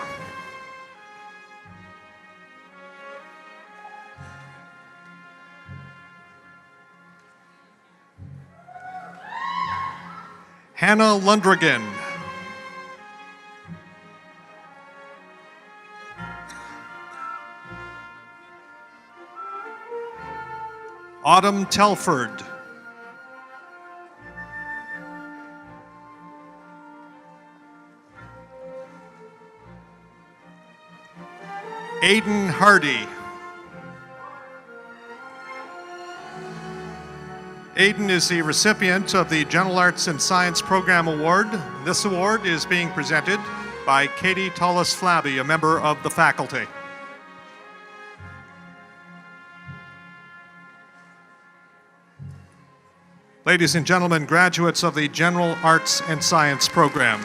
Hannah Lundrigan. Autumn Telford. Aiden Hardy. Aiden is the recipient of the General Arts and Science Program Award. This award is being presented by Katie Tallis-Flabby, a member of the faculty. Ladies and gentlemen, graduates of the General Arts and Science Program.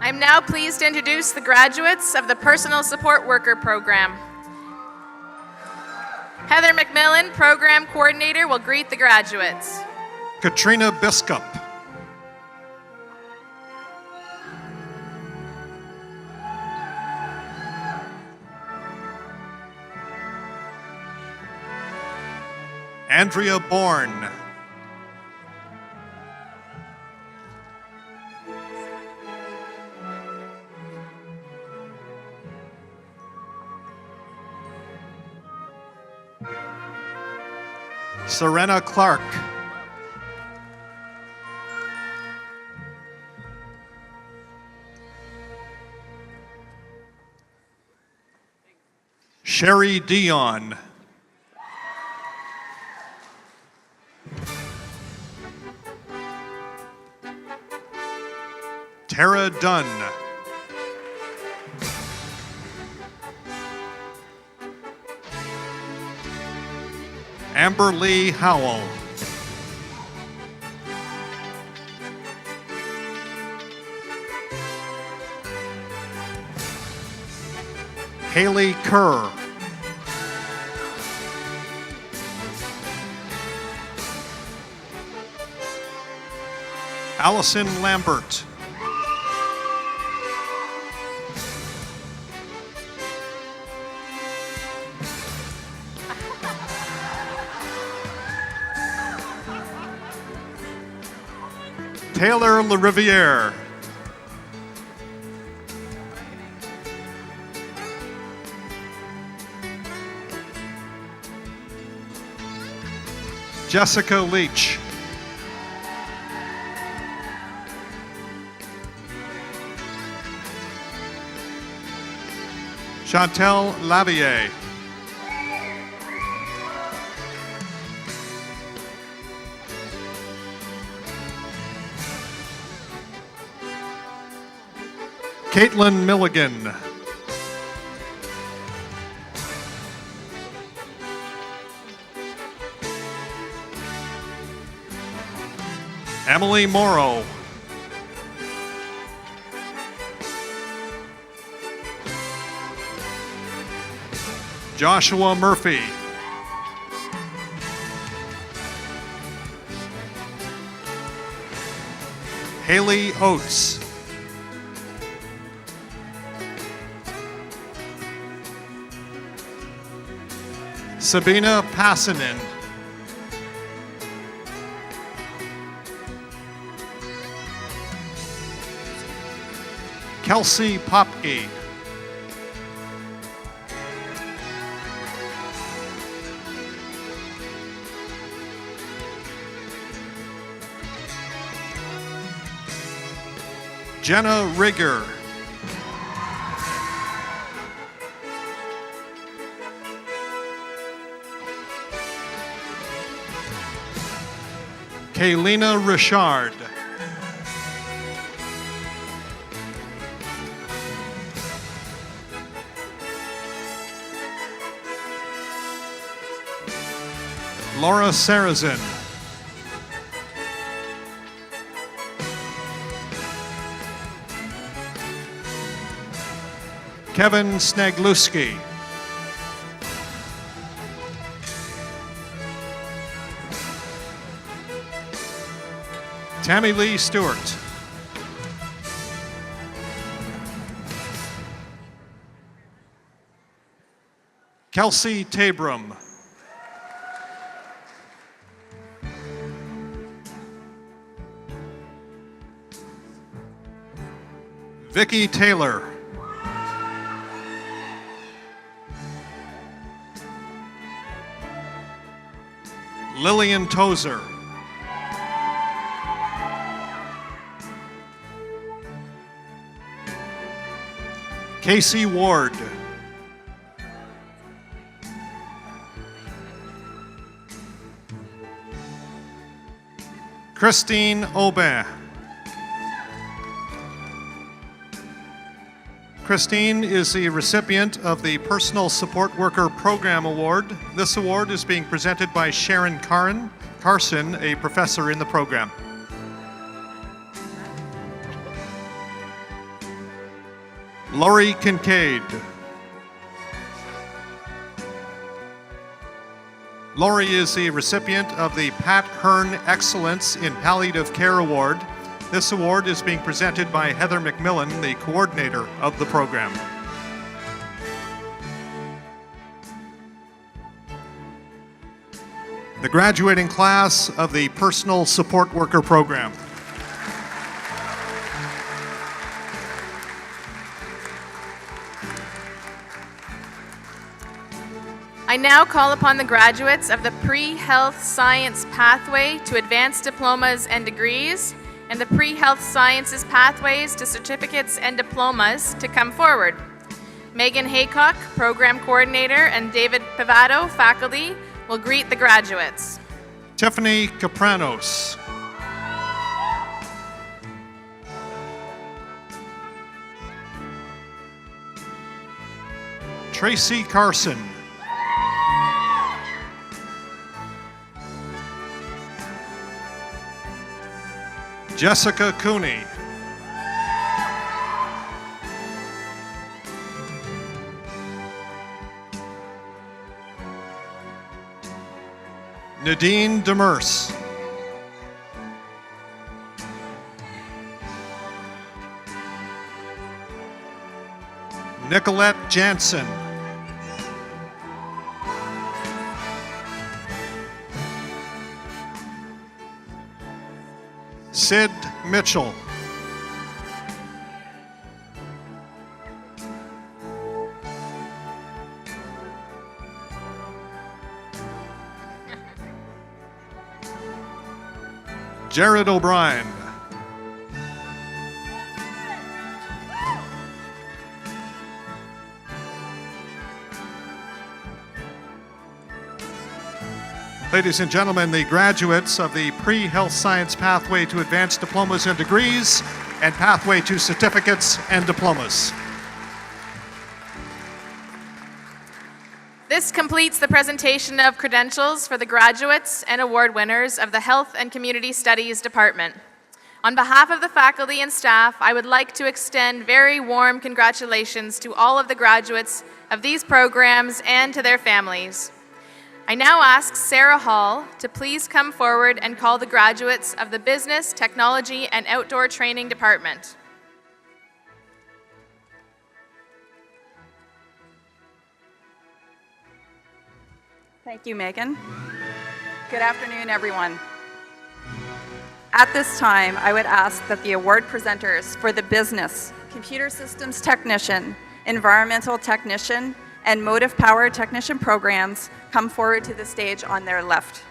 I'm now pleased to introduce the graduates of the Personal Support Worker Program. Heather McMillan, Program Coordinator, will greet the graduates. Katrina Biskup. Andrea Bourne. Serena Clark. Sherry Dion. Tara Dunn. Amber Lee Howell. Haley Kerr. Allison Lambert. Taylor LaRiviere. Jessica Leach. Chantel Lavier. Caitlin Milligan. Emily Morrow. Joshua Murphy. Haley Oates. Sabina Passanen. Kelsey Popke. Jenna Rigger. Kaylina Richard. Laura Sarazin. Kevin Snagluski. Tammy Lee Stewart. Kelsey Tabram. Vicki Taylor. Lillian Tozer. Casey Ward. Christine Aubin. Christine is the recipient of the Personal Support Worker Program Award. This award is being presented by Sharon Carson, a professor in the program. Laurie Kincaid. Laurie is the recipient of the Pat Hearn Excellence in Palliative Care Award. This award is being presented by Heather McMillan, the coordinator of the program. The graduating class of the Personal Support Worker Program. I now call upon the graduates of the Pre-Health Science Pathway to Advanced Diplomas and Degrees and the Pre-Health Sciences Pathways to Certificates and Diplomas to come forward. Megan Haycock, Program Coordinator, and David Pivado, Faculty, will greet the graduates. Tiffany Capranos. Tracy Carson. Jessica Cooney. Nadine Demers. Nicolette Jansen. Sid Mitchell. Jared O'Brien. Ladies and gentlemen, the graduates of the Pre-Health Science Pathway to Advanced Diplomas and Degrees and Pathway to Certificates and Diplomas. This completes the presentation of credentials for the graduates and award winners of the Health and Community Studies Department. On behalf of the faculty and staff, I would like to extend very warm congratulations to all of the graduates of these programs and to their families. I now ask Sarah Hall to please come forward and call the graduates of the Business, Technology, and Outdoor Training Department. Thank you, Megan. Good afternoon, everyone. At this time, I would ask that the award presenters for the Business, Computer Systems Technician, Environmental Technician, and Motive Power Technician programs come forward to the stage on their left.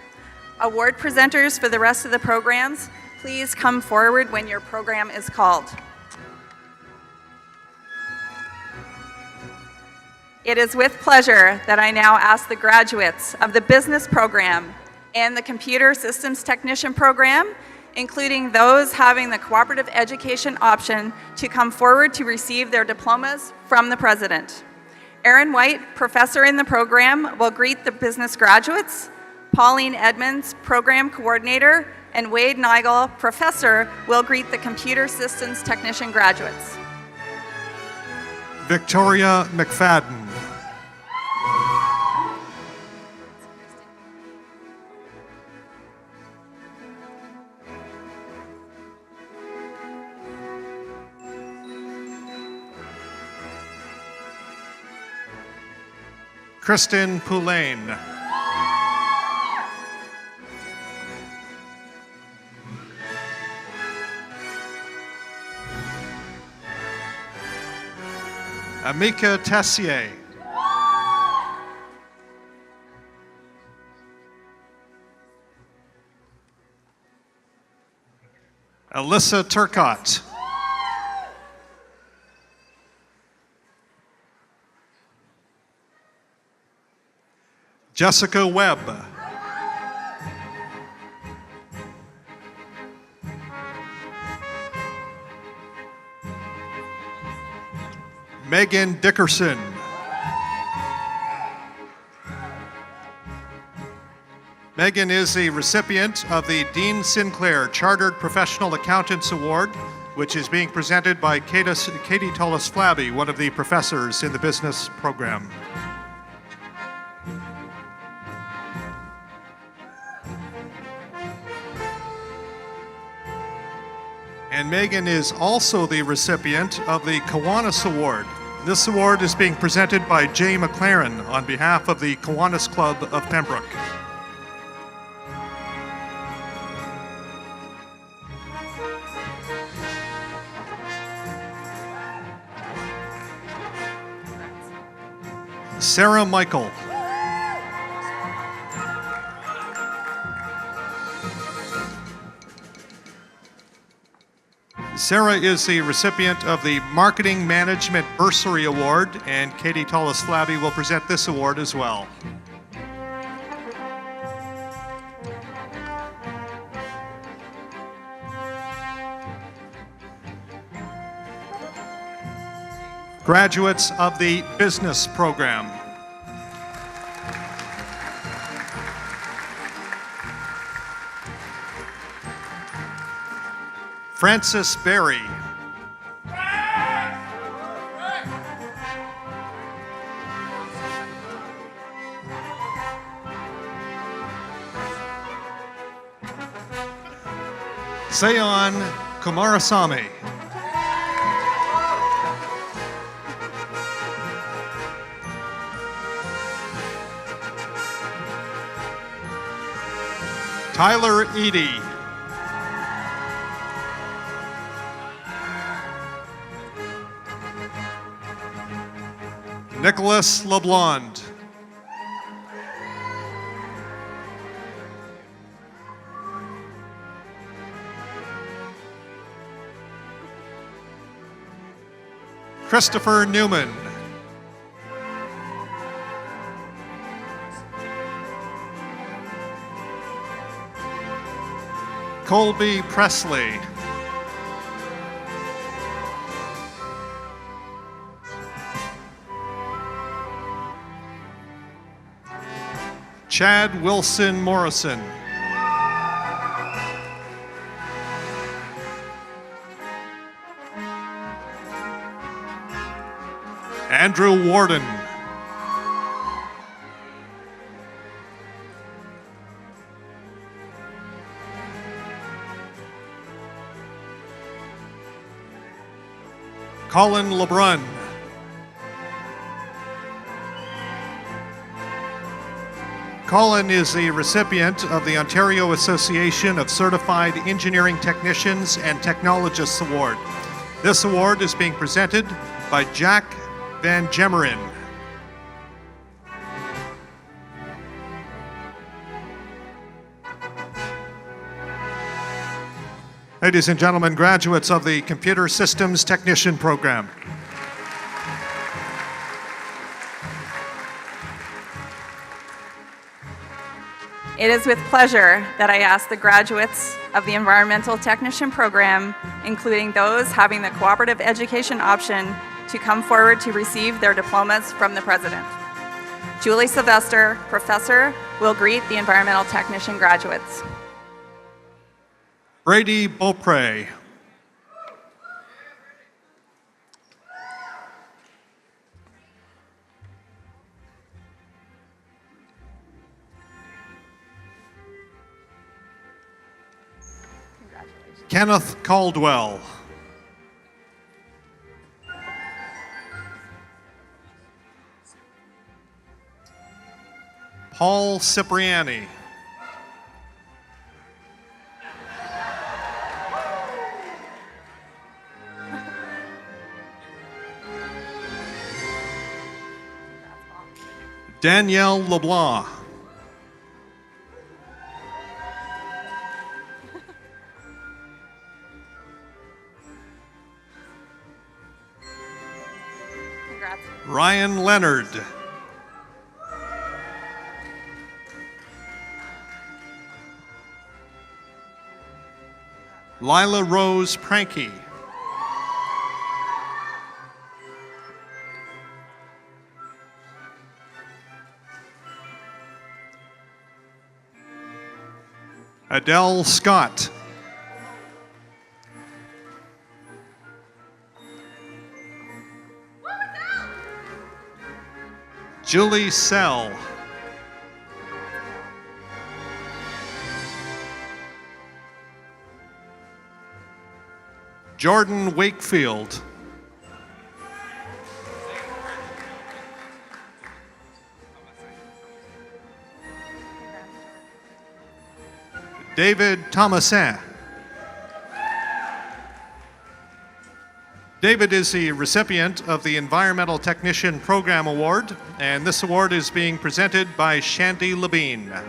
Award presenters for the rest of the programs, please come forward when your program is called. It is with pleasure that I now ask the graduates of the business program and the computer systems technician program, including those having the cooperative education option, to come forward to receive their diplomas from the president. Aaron White, professor in the program, will greet the business graduates. Pauline Edmonds, program coordinator, and Wade Nigel, professor, will greet the computer systems technician graduates. Victoria McFadden. Kristen Poulain. Amika Tessier. Alyssa Turcott. Jessica Webb. Megan Dickerson. Megan is the recipient of the Dean Sinclair Chartered Professional Accountants Award, which is being presented by Katie Tullis-Flabby, one of the professors in the business program. And Megan is also the recipient of the Kiwanis Award. This award is being presented by Jay McLaren on behalf of the Kiwanis Club of Pembroke. Sarah Michael. Sarah is the recipient of the Marketing Management Bursary Award, and Katie Tullis-Flabby will present this award as well. Graduates of the business program. Francis Berry. Sayon Kumarasamy. Tyler Eady. Nicholas LeBlond. Christopher Newman. Colby Presley. Chad Wilson Morrison. Andrew Warden. Colin LeBrun. Colin is the recipient of the Ontario Association of Certified Engineering Technicians and Technologists Award. This award is being presented by Jack Van Gemeren. Ladies and gentlemen, graduates of the Computer Systems Technician program. It is with pleasure that I ask the graduates of the Environmental Technician Program, including those having the cooperative education option, to come forward to receive their diplomas from the President. Julie Sylvester, Professor, will greet the Environmental Technician graduates. Brady Beaupre. Kenneth Caldwell. Paul Cipriani. Danielle LeBlanc. Congrats. Ryan Leonard. Lila Rose Pranky. Adele Scott. Julie Sell. Jordan Wakefield. David Thomasin. David is the recipient of the Environmental Technician Program Award, and this award is being presented by Shandy Labine.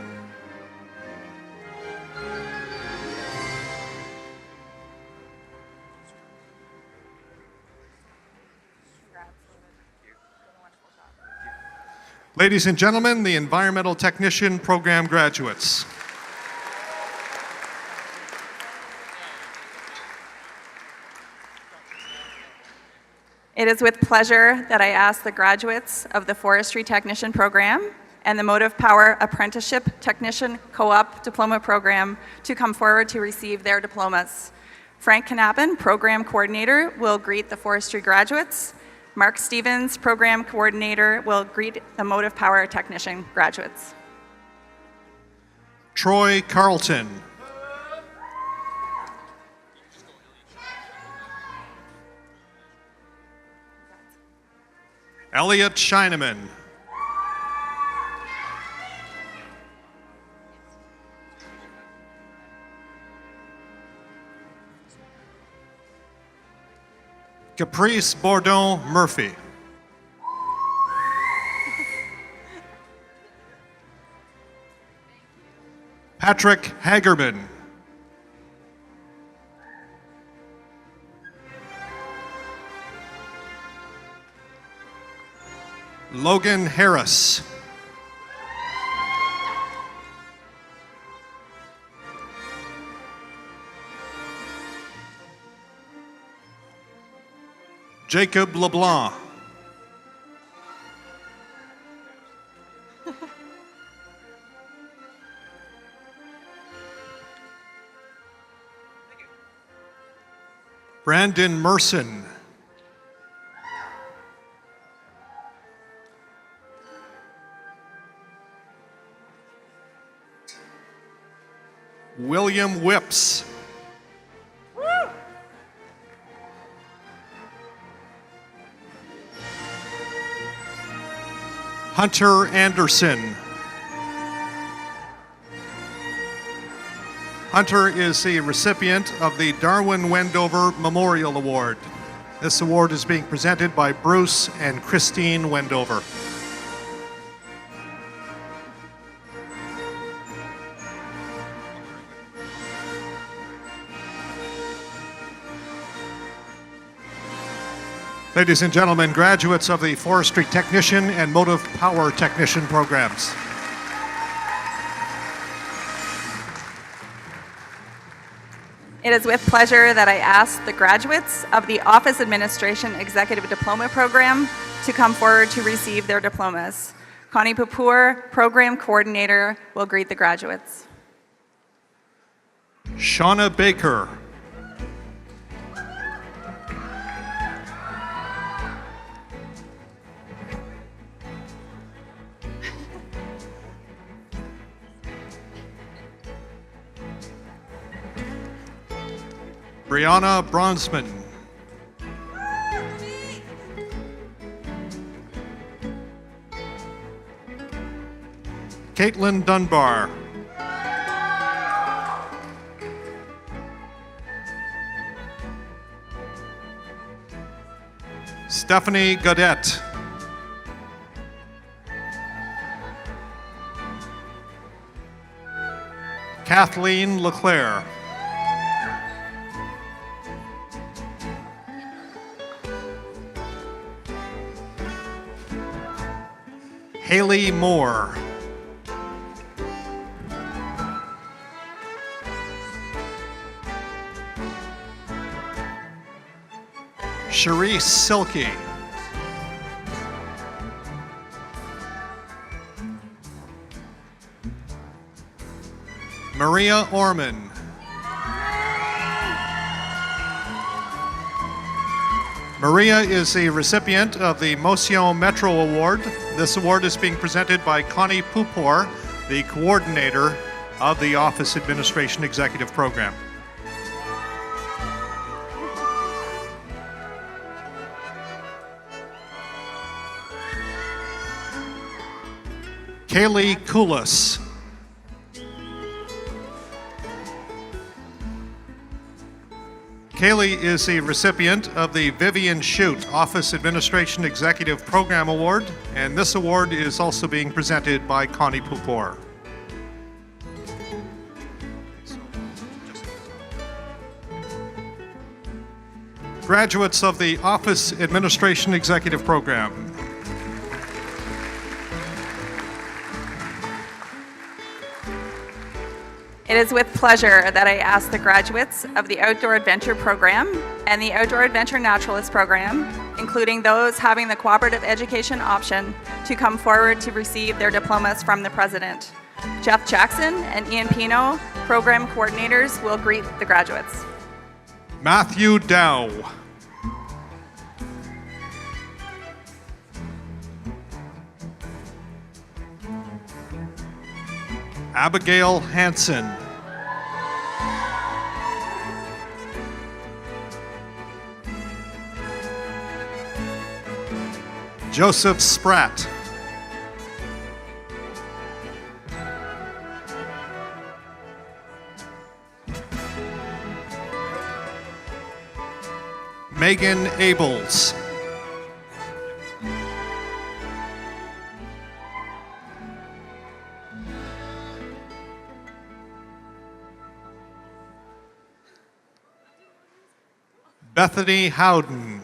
Ladies and gentlemen, the Environmental Technician Program graduates. It is with pleasure that I ask the graduates of the Forestry Technician Program and the Motive Power Apprenticeship Technician Co-op Diploma Program to come forward to receive their diplomas. Frank Knappen, Program Coordinator, will greet the forestry graduates. Mark Stevens, Program Coordinator, will greet the Motive Power Technician graduates. Troy Carlton. Elliot Scheineman. Caprice Bourdon Murphy. Patrick Hagerman. Logan Harris. Jacob LeBlanc. Brandon Merson. William Whips. Hunter Anderson. Hunter is the recipient of the Darwin Wendover Memorial Award. This award is being presented by Bruce and Christine Wendover. Ladies and gentlemen, graduates of the Forestry Technician and Motive Power Technician programs. It is with pleasure that I ask the graduates of the Office Administration Executive Diploma Program to come forward to receive their diplomas. Connie Papour, Program Coordinator, will greet the graduates. Shauna Baker. Brianna Bronsman. Caitlin Dunbar. Stephanie Gaudette. Kathleen Leclerc. Haley Moore. Sharice Silky. Maria Orman. Maria is the recipient of the Motion Metro Award. This award is being presented by Connie Papour, the coordinator of the Office Administration Executive Program. Kaylee Koulis. Kaylee is the recipient of the Vivian Shute Office Administration Executive Program Award, and this award is also being presented by Connie Papour. Graduates of the Office Administration Executive Program. It is with pleasure that I ask the graduates of the Outdoor Adventure Program and the Outdoor Adventure Naturalist Program, including those having the cooperative education option, to come forward to receive their diplomas from the President. Jeff Jackson and Ian Pino, Program Coordinators, will greet the graduates. Matthew Dow. Abigail Hansen. Joseph Spratt. Megan Abels. Bethany Howden.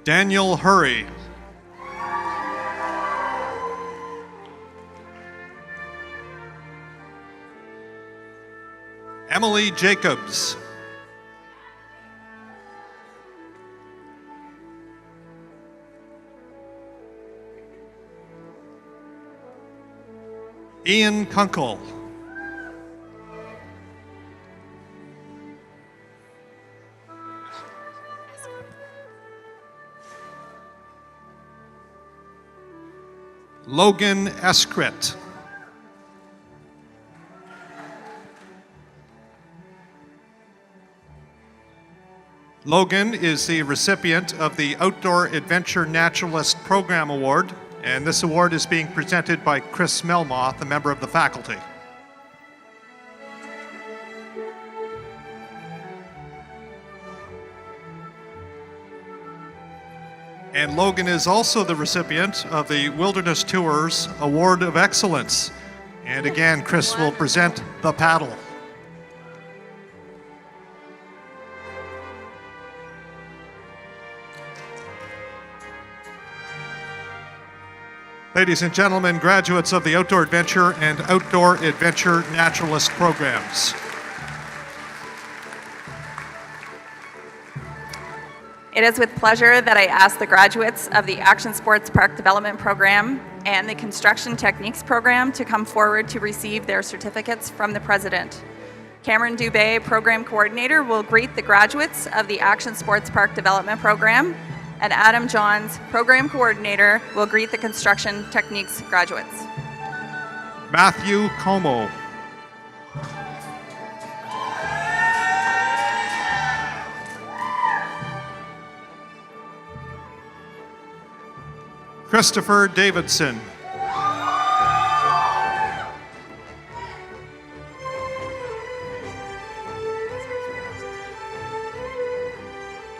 Daniel Hurry. Emily Jacobs. Ian Kunkel. Logan Eskrit. Logan is the recipient of the Outdoor Adventure Naturalist Program Award, and this award is being presented by Chris Melmoth, a member of the faculty. And Logan is also the recipient of the Wilderness Tours Award of Excellence. And again, Chris will present the paddle. Ladies and gentlemen, graduates of the Outdoor Adventure and Outdoor Adventure Naturalist programs. It is with pleasure that I ask the graduates of the Action Sports Park Development Program and the Construction Techniques Program to come forward to receive their certificates from the President. Cameron Dubé, Program Coordinator, will greet the graduates of the Action Sports Park Development Program, and Adam Johns, Program Coordinator, will greet the Construction Techniques graduates. Matthew Como. Christopher Davidson.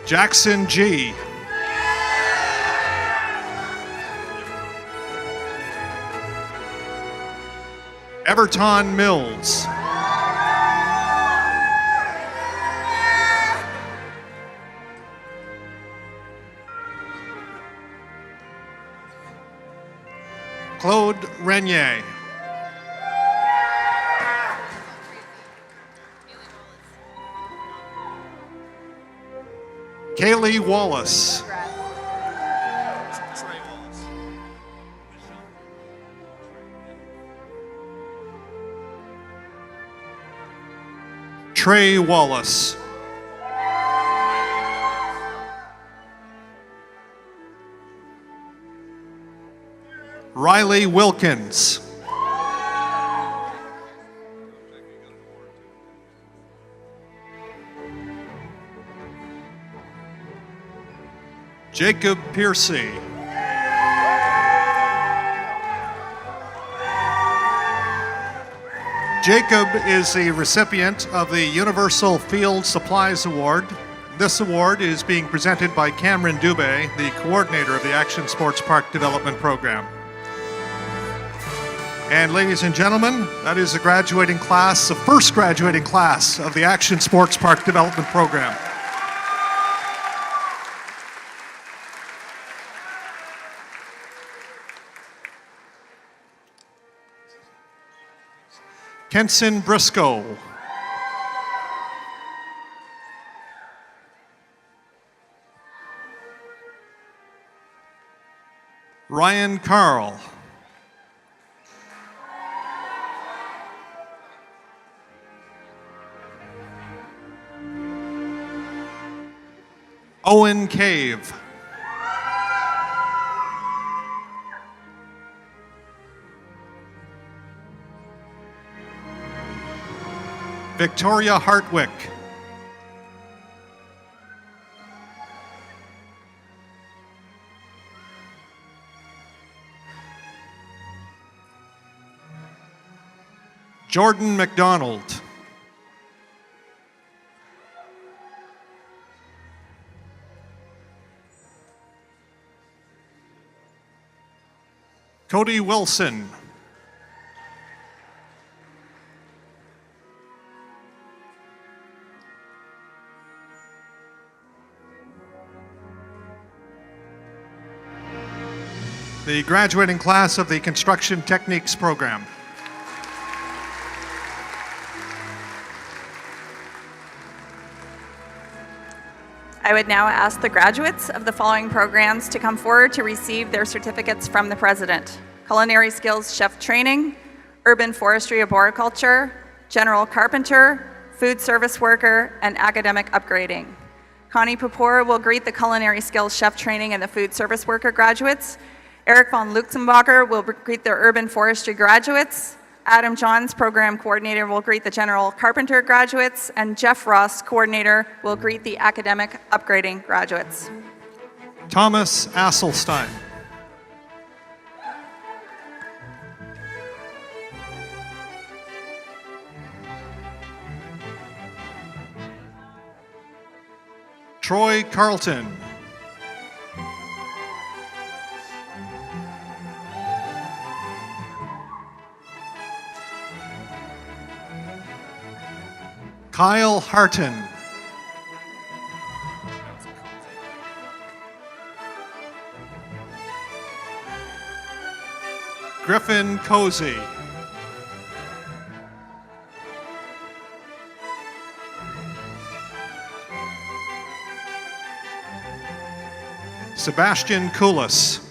Jackson G. Everton Mills. Claude Renier. Kaylee Wallace. Trey Wallace. Riley Wilkins. Jacob Piercy. Jacob is the recipient of the Universal Field Supplies Award. This award is being presented by Cameron Dubé, the coordinator of the Action Sports Park Development Program. And ladies and gentlemen, that is the graduating class, the first graduating class of the Action Sports Park Development Program. Kenson Briscoe. Ryan Carl. Owen Cave. Victoria Hartwick. Jordan McDonald. Cody Wilson. The graduating class of the Construction Techniques Program. I would now ask the graduates of the following programs to come forward to receive their certificates from the President. Culinary Skills Chef Training, Urban Forestry Arboriculture, General Carpenter, Food Service Worker, and Academic Upgrading. Connie Papour will greet the Culinary Skills Chef Training and the Food Service Worker graduates. Eric von Luxembacher will greet the Urban Forestry graduates. Adam Johns, Program Coordinator, will greet the General Carpenter graduates. And Jeff Ross, Coordinator, will greet the Academic Upgrading graduates. Thomas Asselstein. Troy Carlton. Kyle Harton. Griffin Cozy. Sebastian Koulis.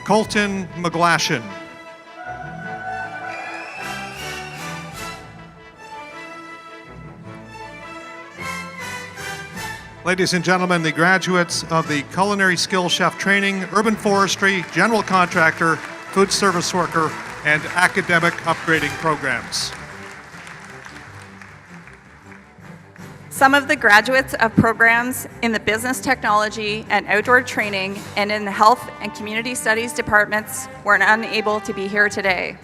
Colton McGlashan. Ladies and gentlemen, the graduates of the Culinary Skill Chef Training, Urban Forestry, General Contractor, Food Service Worker, and Academic Upgrading Programs. Some of the graduates of programs in the Business Technology and Outdoor Training and in the Health and Community Studies departments were unable to be here today.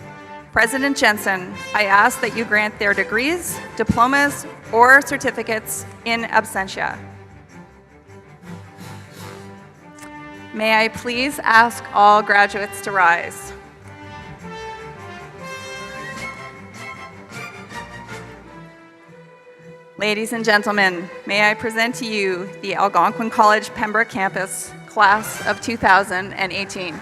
President Jensen, I ask that you grant their degrees, diplomas, or certificates in absentia. May I please ask all graduates to rise. Ladies and gentlemen, may I present to you the Algonquin College Pembroke Campus, Class of 2018.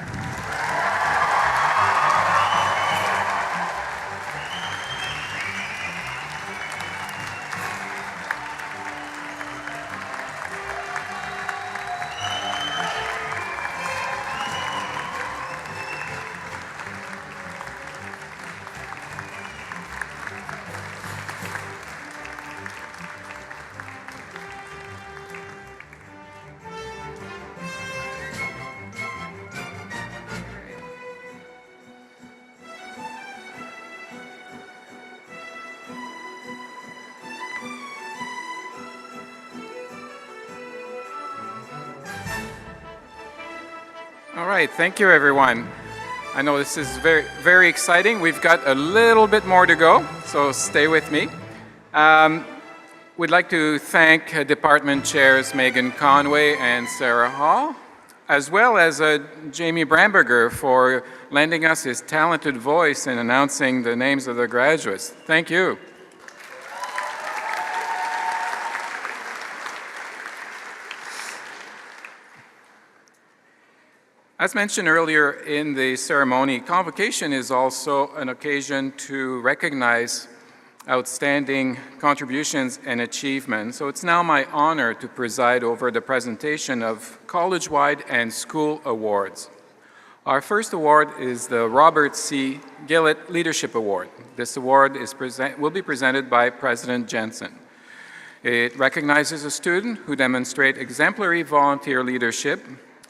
All right, thank you, everyone. I know this is very, very exciting. We've got a little bit more to go, so stay with me. We'd like to thank Department Chairs Megan Conway and Sarah Hall, as well as Jamie Bramberger for lending us his talented voice in announcing the names of the graduates. Thank you. As mentioned earlier in the ceremony, Convocation is also an occasion to recognize outstanding contributions and achievements. So it's now my honor to preside over the presentation of college-wide and school awards. Our first award is the Robert C. Gillett Leadership Award. This award will be presented by President Jensen. It recognizes a student who demonstrates exemplary volunteer leadership,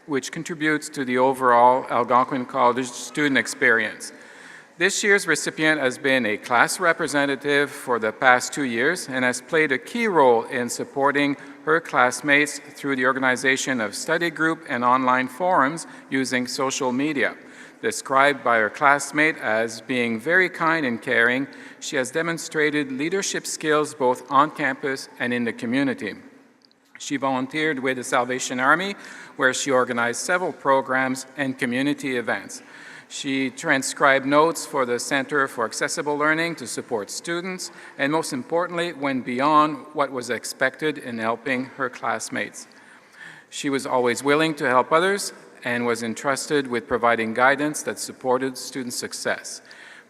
which contributes to the overall Algonquin College student experience. This year's recipient has been a class representative for the past 2 years and has played a key role in supporting her classmates through the organization of study group and online forums using social media. Described by her classmate as being very kind and caring, she has demonstrated leadership skills both on campus and in the community. She volunteered with the Salvation Army, where she organized several programs and community events. She transcribed notes for the Center for Accessible Learning to support students, and most importantly, went beyond what was expected in helping her classmates. She was always willing to help others and was entrusted with providing guidance that supported student success.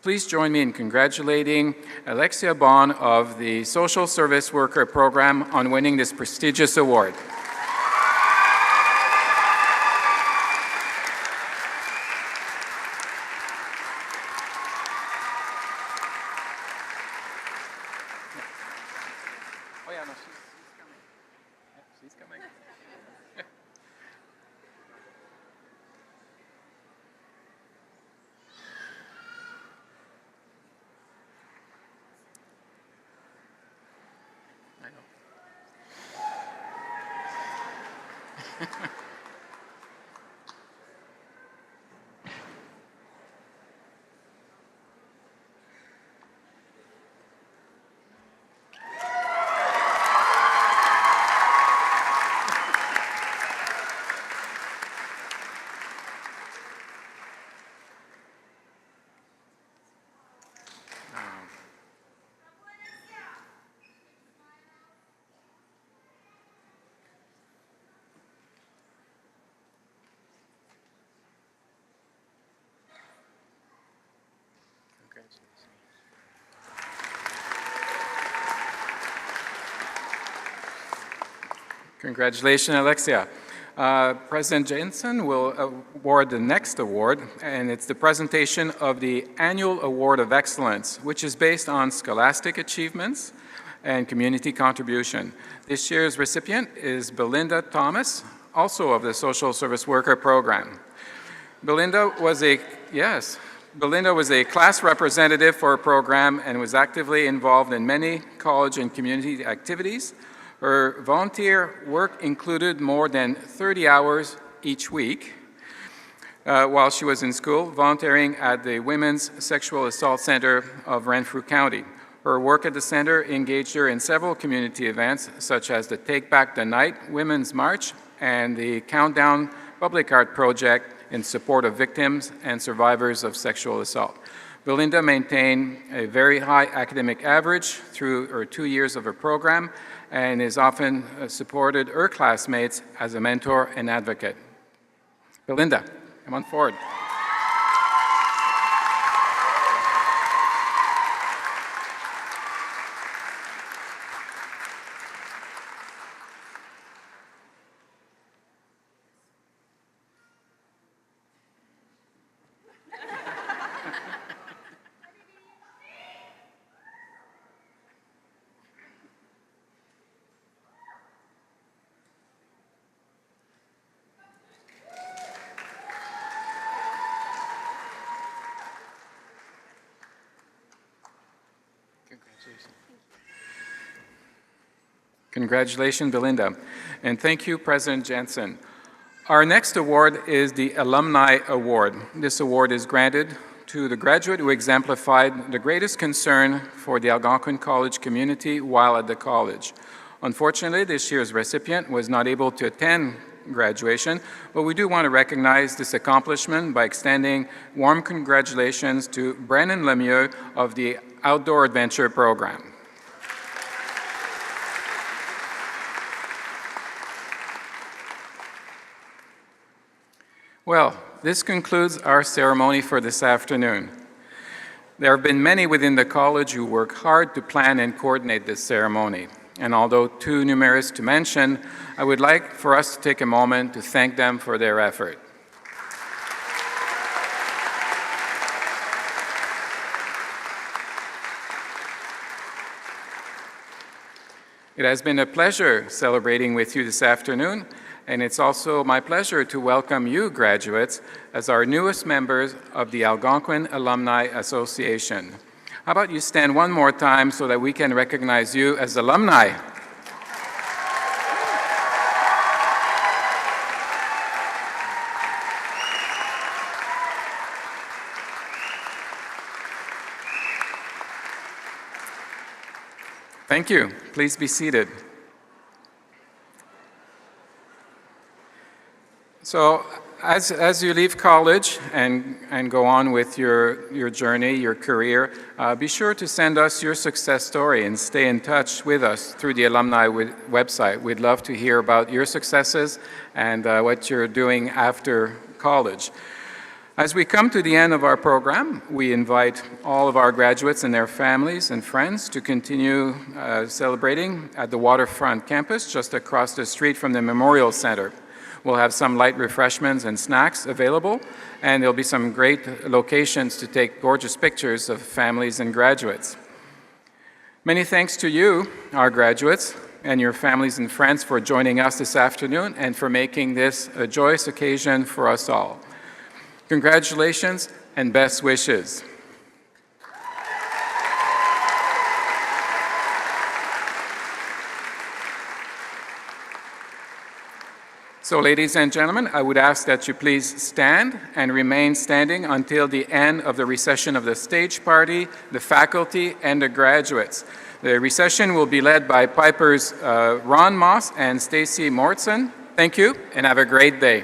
Please join me in congratulating Alexia Bond of the Social Service Worker Program on winning this prestigious award. Oh yeah, no, she's coming. Yeah, she's coming. Congratulations, Alexia. President Jensen will award the next award, and it's the presentation of the Annual Award of Excellence, which is based on scholastic achievements and community contribution. This year's recipient is Belinda Thomas, also of the Social Service Worker Program. Belinda was a class representative for a program and was actively involved in many college and community activities. Her volunteer work included more than 30 hours each week while she was in school, volunteering at the Women's Sexual Assault Center of Renfrew County. Her work at the center engaged her in several community events, such as the Take Back the Night Women's March and the Countdown Public Art Project in support of victims and survivors of sexual assault. Belinda maintained a very high academic average through her 2 years of her program and has often supported her classmates as a mentor and advocate. Belinda, come on forward. Congratulations, Belinda. And thank you, President Jensen. Our next award is the Alumni Award. This award is granted to the graduate who exemplified the greatest concern for the Algonquin College community while at the college. Unfortunately, this year's recipient was not able to attend graduation, but we do want to recognize this accomplishment by extending warm congratulations to Brandon Lemieux of the Outdoor Adventure Program. Well, this concludes our ceremony for this afternoon. There have been many within the college who work hard to plan and coordinate this ceremony. And although too numerous to mention, I would like for us to take a moment to thank them for their effort. It has been a pleasure celebrating with you this afternoon, and it's also my pleasure to welcome you, graduates, as our newest members of the Algonquin Alumni Association. How about you stand one more time so that we can recognize you as alumni? Thank you. Please be seated. So as you leave college and go on with your journey, your career, be sure to send us your success story and stay in touch with us through the alumni website. We'd love to hear about your successes and what you're doing after college. As we come to the end of our program, we invite all of our graduates and their families and friends to continue celebrating at the Waterfront campus just across the street from the Memorial Center. We'll have some light refreshments and snacks available, and there'll be some great locations to take gorgeous pictures of families and graduates. Many thanks to you, our graduates, and your families and friends for joining us this afternoon and for making this a joyous occasion for us all. Congratulations and best wishes. So, ladies and gentlemen, I would ask that you please stand and remain standing until the end of the recession of the stage party, the faculty, and the graduates. The recession will be led by pipers Ron Moss and Stacy Mortson. Thank you, and have a great day.